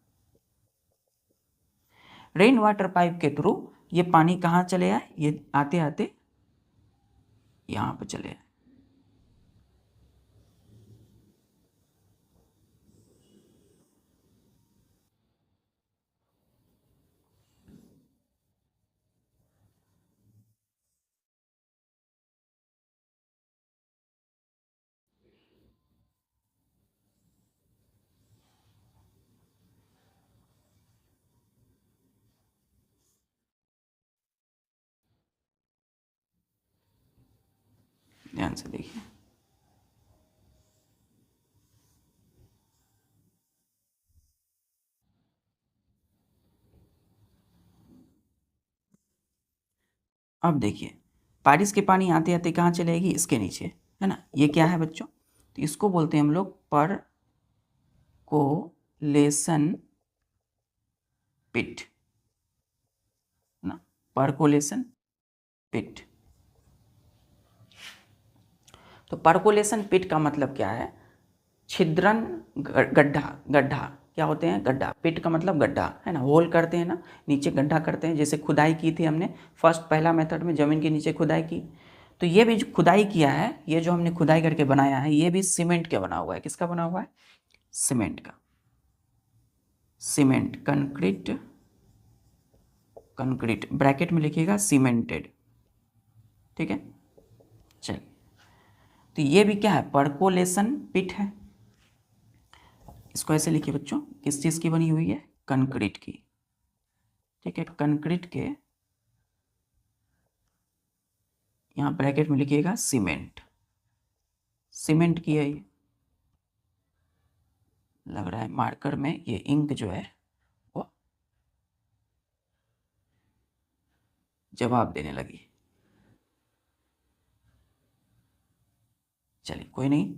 रेन वाटर पाइप के थ्रू ये पानी कहाँ चले आए, ये आते आते यहाँ पे चले आए। ध्यान से देखिए, अब देखिए, बारिश के पानी आते आते कहाँ चलेगी, इसके नीचे, है ना। ये क्या है बच्चों, तो इसको बोलते हैं हम लोग परकोलेशन पिट, है ना, परकोलेशन पिट। तो परकोलेशन पिट का मतलब क्या है, छिद्रन, गड्ढा, गड्ढा क्या होते हैं, गड्ढा, पिट का मतलब गड्ढा, है ना, होल करते हैं ना, नीचे गड्ढा करते हैं, जैसे खुदाई की थी हमने फर्स्ट, पहला मेथड में ज़मीन के नीचे खुदाई की। तो ये भी जो खुदाई किया है, ये जो हमने खुदाई करके बनाया है, ये भी सीमेंट का बना हुआ है, किसका बना हुआ है, सीमेंट का, सीमेंट, कंक्रीट, कंक्रीट ब्रैकेट में लिखिएगा सीमेंटेड, ठीक है। चलिए, तो ये भी क्या है, परकोलेशन पिट है। इसको ऐसे लिखिए बच्चों, किस चीज़ की बनी हुई है, कंक्रीट की, ठीक है, कंक्रीट के, यहाँ ब्रैकेट में लिखिएगा सीमेंट, सीमेंट की है ये, लग रहा है मार्कर में ये इंक जो है वो जवाब देने लगी। चलिए कोई नहीं।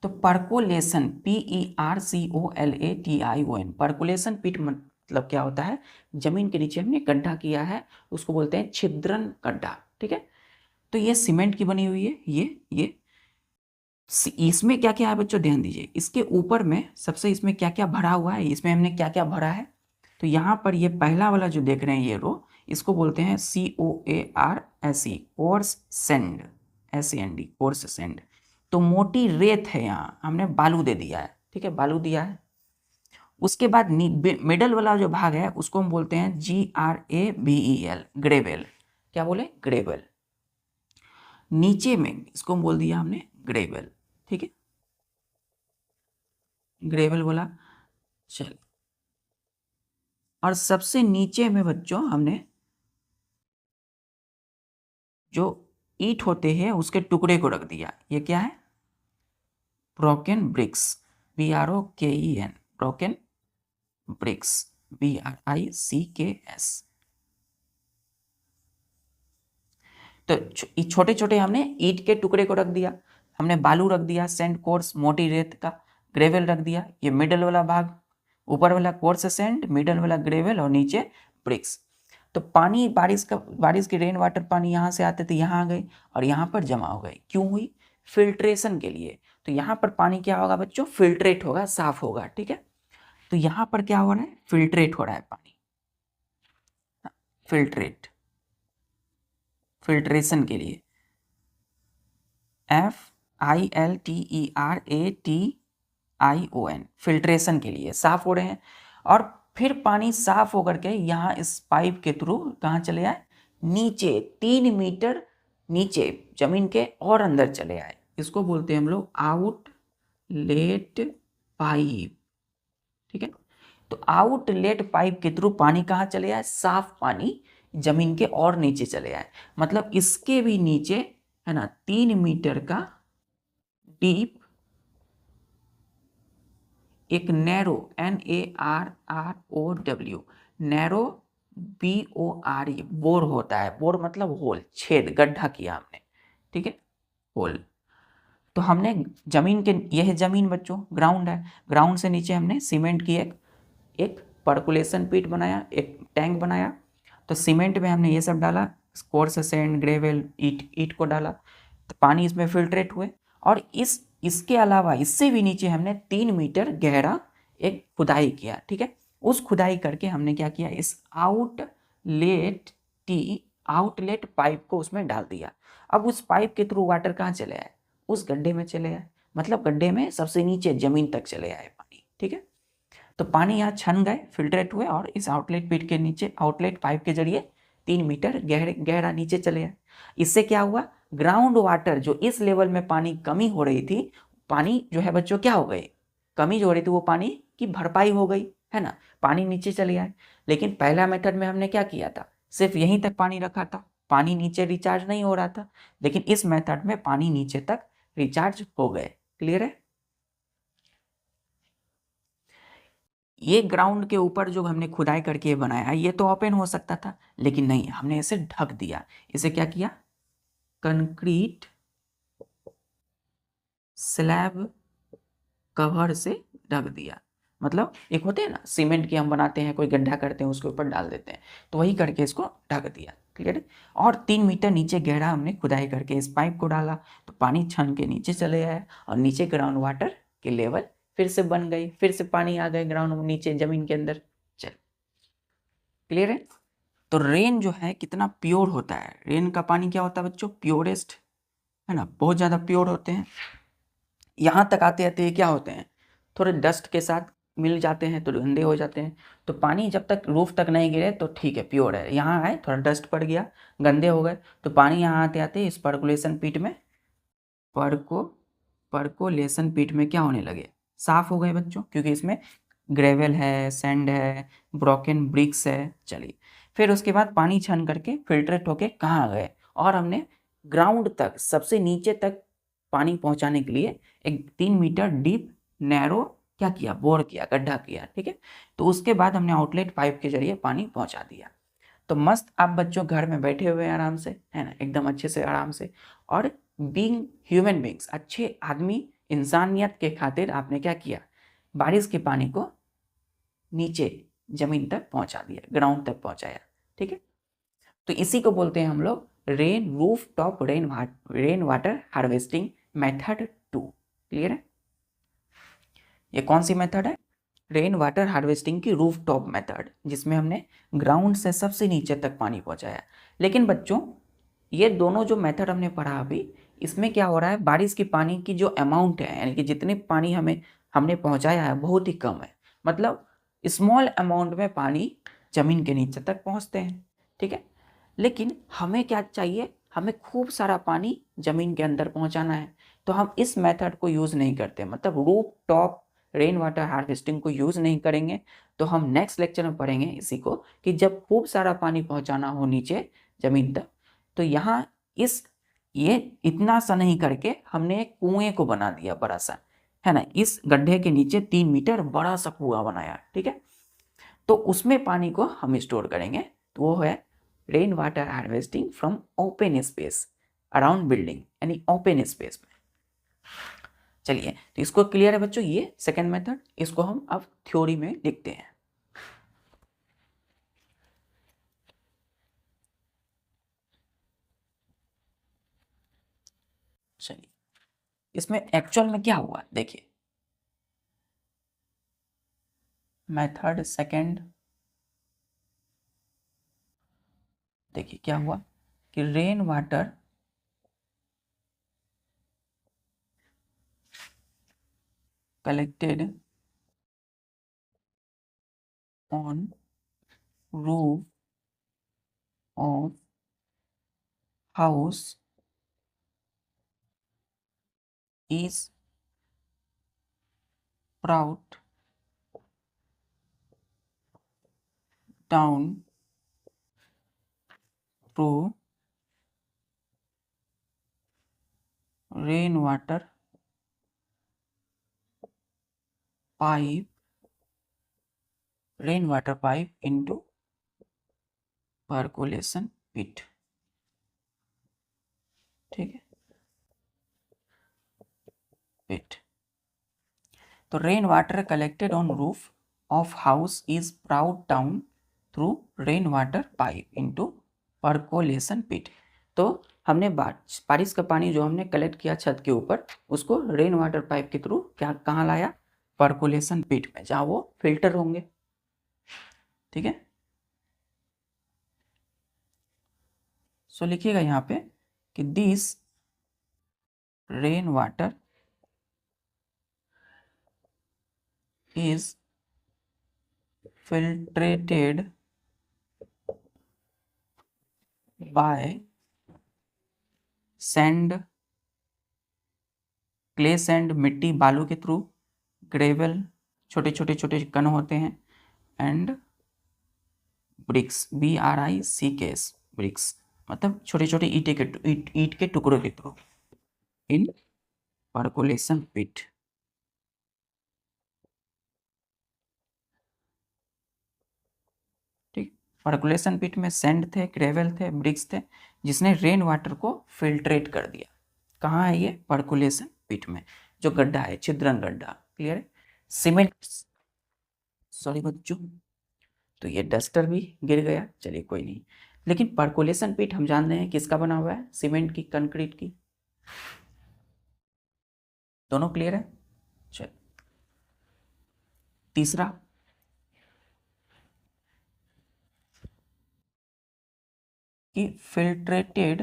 तो परकोलेशन, PERCOLATION, परकोलेशन पिट मतलब क्या होता है, जमीन के नीचे हमने गड्ढा किया है, उसको बोलते हैं छिद्रन गड्ढा। ठीक है, तो ये सीमेंट की बनी हुई है। ये इसमें क्या क्या है बच्चों, ध्यान दीजिए। इसके ऊपर में सबसे इसमें क्या क्या भरा हुआ है, इसमें हमने क्या क्या भरा है। तो यहाँ पर ये पहला वाला जो देख रहे हैं ये रो, इसको बोलते हैं COARSE, course send, SAND, course send. तो मोटी रेत है, यहाँ हमने बालू दे दिया है। ठीक है, बालू दिया है। उसके बाद मिडल वाला जो भाग है उसको हम बोलते हैं GRAVEL, ग्रेवेल। क्या बोले, ग्रेवेल। नीचे में इसको बोल दिया हमने ग्रेवेल। ठीक है, ग्रेवेल बोला। चल, और सबसे नीचे में बच्चों हमने जो ईंट होते हैं उसके टुकड़े को रख दिया। ये क्या है, broken bricks, BROKEN, broken bricks, BRICKS। तो छोटे छोटे हमने ईंट के टुकड़े को रख दिया, हमने बालू रख दिया, सैंड कोर्स, मोटी रेत का, ग्रेवल रख दिया। ये मिडल वाला भाग, ऊपर वाला कोर्स सैंड, मिडल वाला ग्रेवल और नीचे ब्रिक्स। तो पानी, बारिश की रेन वाटर पानी यहाँ से आते थे, यहाँ आ गई और यहाँ पर जमा हो गई। क्यों हुई, फिल्ट्रेशन के लिए। तो यहाँ पर पानी क्या होगा बच्चों, फिल्ट्रेट होगा, साफ होगा। ठीक है, तो यहाँ पर क्या हो रहा है, फिल्ट्रेट हो रहा है पानी, फिल्ट्रेट, फिल्ट्रेशन के लिए, FILTERATION, फिल्ट्रेशन के लिए साफ हो रहे हैं। और फिर पानी साफ होकर के यहाँ इस पाइप के थ्रू कहाँ चले आए, नीचे 3 मीटर नीचे जमीन के और अंदर चले आए। इसको बोलते हैं हम लोग आउटलेट पाइप। ठीक है, तो आउटलेट पाइप के थ्रू पानी कहाँ चले आए, साफ पानी जमीन के और नीचे चले आए। मतलब इसके भी नीचे है ना 3 मीटर का डीप एक narrow, NARROW, narrow BORE, bore होता है। बोर मतलब होल, छेद, गड्ढा किया हमने। ठीक है, होल। तो हमने जमीन के, यह जमीन बच्चों ग्राउंड है, ग्राउंड से नीचे हमने सीमेंट की एक परकुलेशन पिट बनाया, एक टैंक बनाया। तो सीमेंट में हमने ये सब डाला, कोर्स सैंड, ग्रेवल, ईट को डाला, तो पानी इसमें फिल्ट्रेट हुए। और इसके अलावा इससे भी नीचे हमने 3 मीटर गहरा एक खुदाई किया। ठीक है, उस खुदाई करके हमने क्या किया, इस आउटलेट पाइप को उसमें डाल दिया। अब उस पाइप के थ्रू वाटर कहाँ चले आए, उस गड्ढे में चले आए, मतलब गड्ढे में सबसे नीचे जमीन तक चले आए पानी। ठीक है, तो पानी यहाँ छन गए, फिल्ट्रेट हुए और इस आउटलेट पिट के नीचे, आउटलेट पाइप के जरिए 3 मीटर गहरा नीचे चले आए। इससे क्या हुआ, ग्राउंड वाटर जो इस लेवल में पानी कमी हो रही थी, पानी जो है बच्चों क्या हो गई, कमी जो हो रही थी वो पानी की भरपाई हो गई, है ना, पानी नीचे चले आए। लेकिन पहला मेथड में हमने क्या किया था, सिर्फ यहीं तक पानी रखा था, पानी नीचे रिचार्ज नहीं हो रहा था। लेकिन इस मेथड में पानी नीचे तक रिचार्ज हो गए। क्लियर है, ये ग्राउंड के ऊपर जो हमने खुदाई करके बनाया ये तो ओपन हो सकता था, लेकिन नहीं, हमने इसे ढक दिया। इसे क्या किया, कंक्रीट स्लैब कवर से ढक दिया। मतलब एक होते हैं ना, सीमेंट की हम बनाते हैं, कोई गड्ढा करते हैं उसके ऊपर डाल देते हैं, तो वही करके इसको ढक दिया। क्लियर है, और 3 मीटर नीचे गहरा हमने खुदाई करके इस पाइप को डाला, तो पानी छन के नीचे चले आए और नीचे ग्राउंड वाटर की लेवल फिर से बन गई, फिर से पानी आ गए ग्राउंड नीचे जमीन के अंदर। चल, क्लियर है। तो रेन जो है कितना प्योर होता है, रेन का पानी क्या होता है बच्चों, प्योरेस्ट, है ना, बहुत ज़्यादा प्योर होते हैं। यहाँ तक आते आते क्या होते हैं, थोड़े डस्ट के साथ मिल जाते हैं तो गंदे हो जाते हैं। तो पानी जब तक रूफ तक नहीं गिरे तो ठीक है, प्योर है। यहाँ आए, थोड़ा डस्ट पड़ गया, गंदे हो गए, तो पानी यहाँ आते आते इस पर्कुलेशन पिट में, पर्कोलेशन पिट में क्या होने लगे, साफ हो गए बच्चों, क्योंकि इसमें ग्रेवल है, सैंड है, ब्रोकन ब्रिक्स है। चलिए, फिर उसके बाद पानी छन करके फिल्ट्रेट होके कहाँ गए, और हमने ग्राउंड तक, सबसे नीचे तक पानी पहुंचाने के लिए एक 3 मीटर डीप नैरो क्या किया, बोर किया, गड्ढा किया, ठीक है। तो उसके बाद हमने आउटलेट पाइप के जरिए पानी पहुंचा दिया। तो मस्त आप बच्चों घर में बैठे हुए हैं आराम से, है ना, एकदम अच्छे से आराम से, और बीइंग ह्यूमन बींग्स, अच्छे आदमी इंसानियत के खातिर आपने क्या किया, बारिश के पानी को नीचे जमीन तक पहुंचा दिया, ग्राउंड तक पहुंचाया, ठीक है। तो इसी को बोलते हैं हम लोग roof top rain water harvesting method 2। Clear है? ये कौन सी मेथड है? रेन वाटर हार्वेस्टिंग की रूफ टॉप मेथड, जिसमें हमने ग्राउंड से सबसे नीचे तक पानी पहुंचाया। लेकिन बच्चों ये दोनों जो मेथड हमने पढ़ा अभी, इसमें क्या हो रहा है, बारिश की पानी की जो अमाउंट है, यानी कि जितने पानी हमने पहुंचाया है बहुत ही कम है। मतलब स्मॉल अमाउंट में पानी जमीन के नीचे तक पहुंचते हैं, ठीक है। लेकिन हमें क्या चाहिए, हमें खूब सारा पानी जमीन के अंदर पहुंचाना है, तो हम इस मेथड को यूज़ नहीं करते, मतलब roof top rain water harvesting को यूज़ नहीं करेंगे। तो हम नेक्स्ट लेक्चर में पढ़ेंगे इसी को, कि जब खूब सारा पानी पहुंचाना हो नीचे ज़मीन तक, तो यहाँ ये इतना सा नहीं करके हमने एक कुएं को बना दिया बड़ा सा, है ना, इस गड्ढे के नीचे 3 मीटर बड़ा सा कुआं बनाया, ठीक है। तो उसमें पानी को हम स्टोर करेंगे, तो वो है rain water harvesting from open space around building, यानी ओपन स्पेस में। चलिए, तो इसको क्लियर है बच्चों, ये सेकंड मेथड, इसको हम अब थ्योरी में लिखते हैं। चलिए, इसमें एक्चुअल में क्या हुआ देखिए, मेथड सेकंड, देखिए क्या हुआ कि rain water collected on roof of house is brought down through rainwater pipe into percolation pit, ठीक है, pit। तो rain water collected on roof of house is brought down through rain water pipe into percolation pit. तो हमने बारिश का पानी जो हमने कलेक्ट किया छत के ऊपर, उसको रेन वाटर पाइप के थ्रू क्या कहाँ लाया, परकोलेशन पिट में, जहाँ वो फिल्टर होंगे, ठीक है। सो लिखिएगा यहाँ पे कि this rain water is filtrated by sand, clay sand, मिट्टी बालू के थ्रू, ग्रेवल छोटे छोटे छोटे कण होते हैं, एंड ब्रिक्स, BRICKS, ब्रिक्स मतलब छोटे छोटे ईट के टुकड़ों के थ्रू इन परकोलेशन पिट। ठीक, परकोलेशन पिट में सैंड थे, ग्रेवल थे, ब्रिक्स थे, जिसने रेन वाटर को फिल्ट्रेट कर दिया। कहाँ है ये? परकोलेशन पिट में, जो गड्ढा है, छिद्रन गड्ढा। क्लियर है? सीमेंट, सॉरी बच्चों, तो ये डस्टर भी गिर गया, चलिए कोई नहीं। लेकिन परकोलेशन पिट हम जान रहे हैं किसका बना हुआ है, सीमेंट की, कंक्रीट की। दोनों क्लियर है? चल, तीसरा, कि फिल्टर्ड,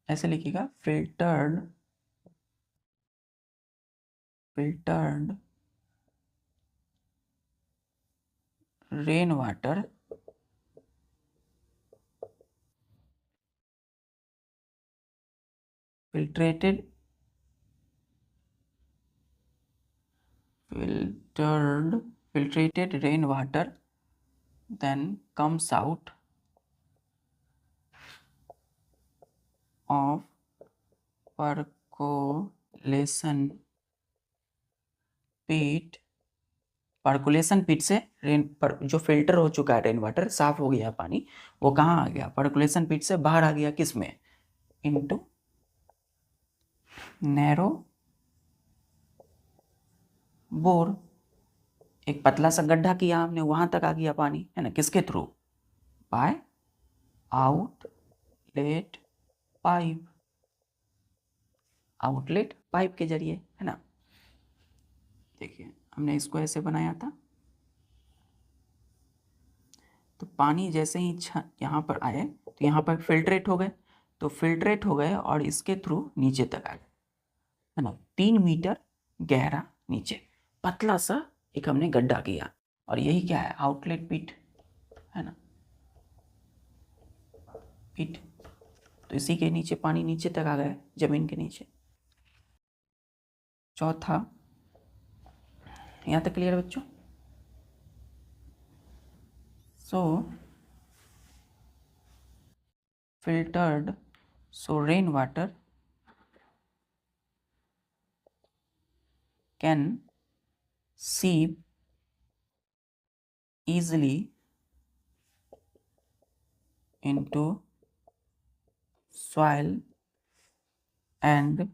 ऐसे लिखिएगा, filtered rain water filtrated rain water then comes out of percolation pit, percolation pit से रेन पर जो फिल्टर हो चुका है रेन वाटर, साफ हो गया पानी, वो कहाँ आ गया, परकोलेशन पिट से बाहर आ गया, किस में, इनटू नैरो बोर। एक पतला सा गड्ढा किया हमने, वहां तक आ गया पानी, है ना, किसके through, by outlet pipe, outlet pipe के जरिए, है ना। देखिए हमने इसको ऐसे बनाया था, तो पानी जैसे ही यहाँ पर आए तो यहाँ पर फिल्ट्रेट हो गए, तो फिल्ट्रेट हो गए और इसके थ्रू नीचे तक आ गए, है ना, 3 मीटर गहरा नीचे पतला सा एक हमने गड्ढा किया, और यही क्या है, आउटलेट पिट, है ना, पिट। तो इसी के नीचे पानी नीचे तक आ गया, जमीन के नीचे। चौथा, यहाँ तक क्लियर बच्चों। सो filtered, so rainwater can seep easily into soil and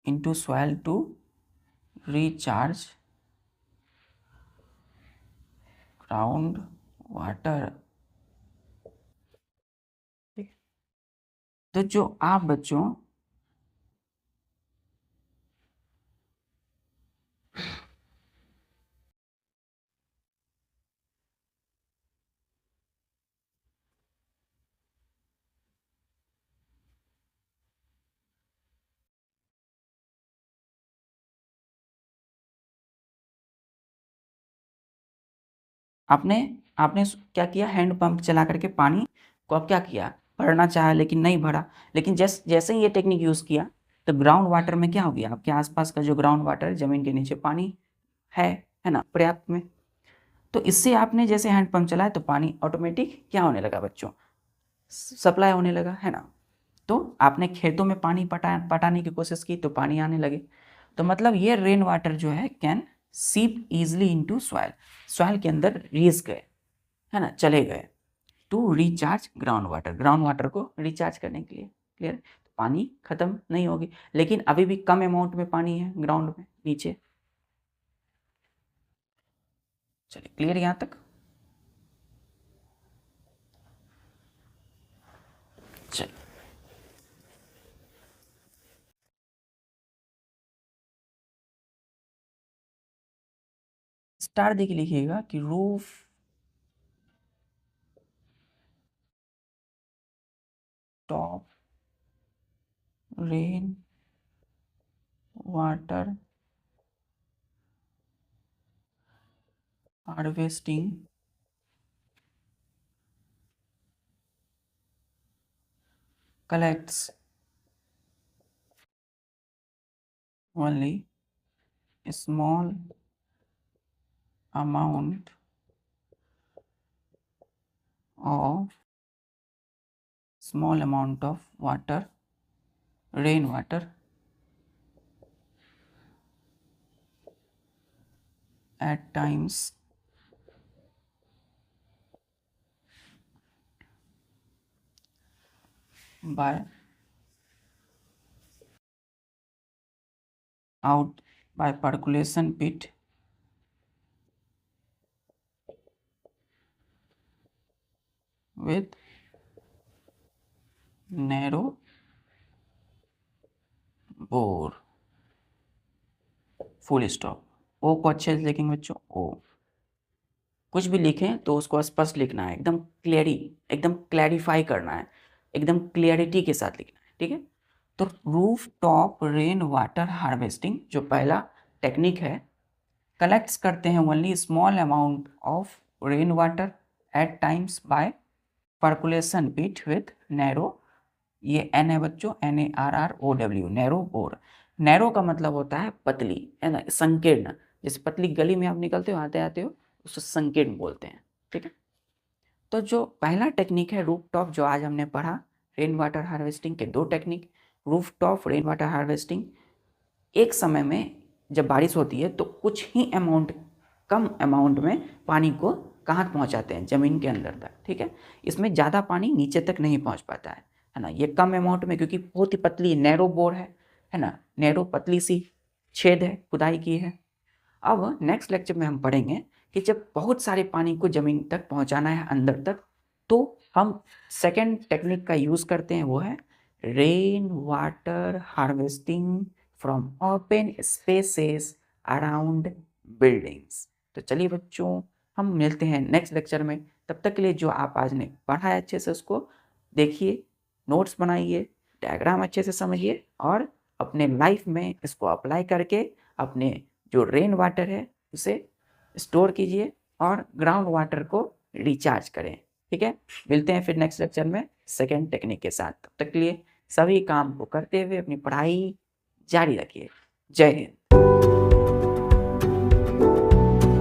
into soil to recharge ground water। तो जो आप बच्चों आपने आपने क्या किया, हैंड पंप चला करके पानी को अब क्या किया, भरना चाहा लेकिन नहीं भरा, लेकिन जैसे ही ये टेक्निक यूज़ किया तो ग्राउंड वाटर में क्या हो गया, आपके आसपास का जो ग्राउंड वाटर है, ज़मीन के नीचे पानी है ना, पर्याप्त में। तो इससे आपने जैसे हैंड पंप चलाया तो पानी ऑटोमेटिक क्या होने लगा बच्चों, सप्लाई होने लगा, है ना। तो आपने खेतों में पानी पटाने की कोशिश की तो पानी आने लगे। तो मतलब ये रेन वाटर जो है कैन सीप ईजिली इनटू सॉइल, सॉइल के अंदर रीस गए, है ना, चले गए, to recharge ground water, ground water को रिचार्ज करने के लिए। क्लियर, तो पानी खत्म नहीं होगी, लेकिन अभी भी कम अमाउंट में पानी है ग्राउंड में नीचे। चलिए क्लियर यहाँ तक। चलिए स्टार देके लिखिएगा कि roof top rain water harvesting collects only a small amount of water, rain water, at times by percolation pit with narrow bore। Full stop. ओ को अच्छे से लिखेंगे बच्चों, ओ कुछ भी लिखें तो उसको स्पष्ट लिखना है, एकदम एकदम क्लैरिफाई करना है, एकदम क्लियरिटी के साथ लिखना है, ठीक है। तो roof top rain water harvesting जो पहला टेक्निक है, कलेक्ट्स करते हैं only small amount of rain water at times by percolation pit with narrow, ये एन है बच्चों, NARROW, नैरो बोर। नैरो का मतलब होता है पतली, है ना, संकीर्ण, जैसे पतली गली में आप निकलते हो आते आते हो उसको संकीर्ण बोलते हैं, ठीक है। तो जो पहला टेक्निक है रूफ टॉप जो आज हमने पढ़ा, रेन वाटर हार्वेस्टिंग के 2 technique, rooftop rain water harvesting. एक समय में जब बारिश होती है तो कुछ ही कम अमाउंट में पानी को कहाँ पहुँचाते हैं, ज़मीन के अंदर तक, ठीक है। इसमें ज़्यादा पानी नीचे तक नहीं पहुँच पाता है ना। ये कम अमाउंट में, क्योंकि बहुत ही पतली नैरो बोर है ना, नैरो पतली सी छेद है, खुदाई की है। अब नेक्स्ट लेक्चर में हम पढ़ेंगे कि जब बहुत सारे पानी को ज़मीन तक पहुँचाना है अंदर तक, तो हम सेकेंड टेक्निक का यूज़ करते हैं, वो है rain water harvesting from open spaces around buildings. तो चलिए बच्चों, हम मिलते हैं नेक्स्ट लेक्चर में। तब तक के लिए जो आप आज ने पढ़ा है अच्छे से उसको देखिए, नोट्स बनाइए, डायग्राम अच्छे से समझिए और अपने लाइफ में इसको अप्लाई करके अपने जो रेन वाटर है उसे स्टोर कीजिए और ग्राउंड वाटर को रिचार्ज करें, ठीक है। मिलते हैं फिर नेक्स्ट लेक्चर में सेकेंड टेक्निक के साथ। तब तक के लिए सभी काम को करते हुए अपनी पढ़ाई जारी रखिए। जय हिंद।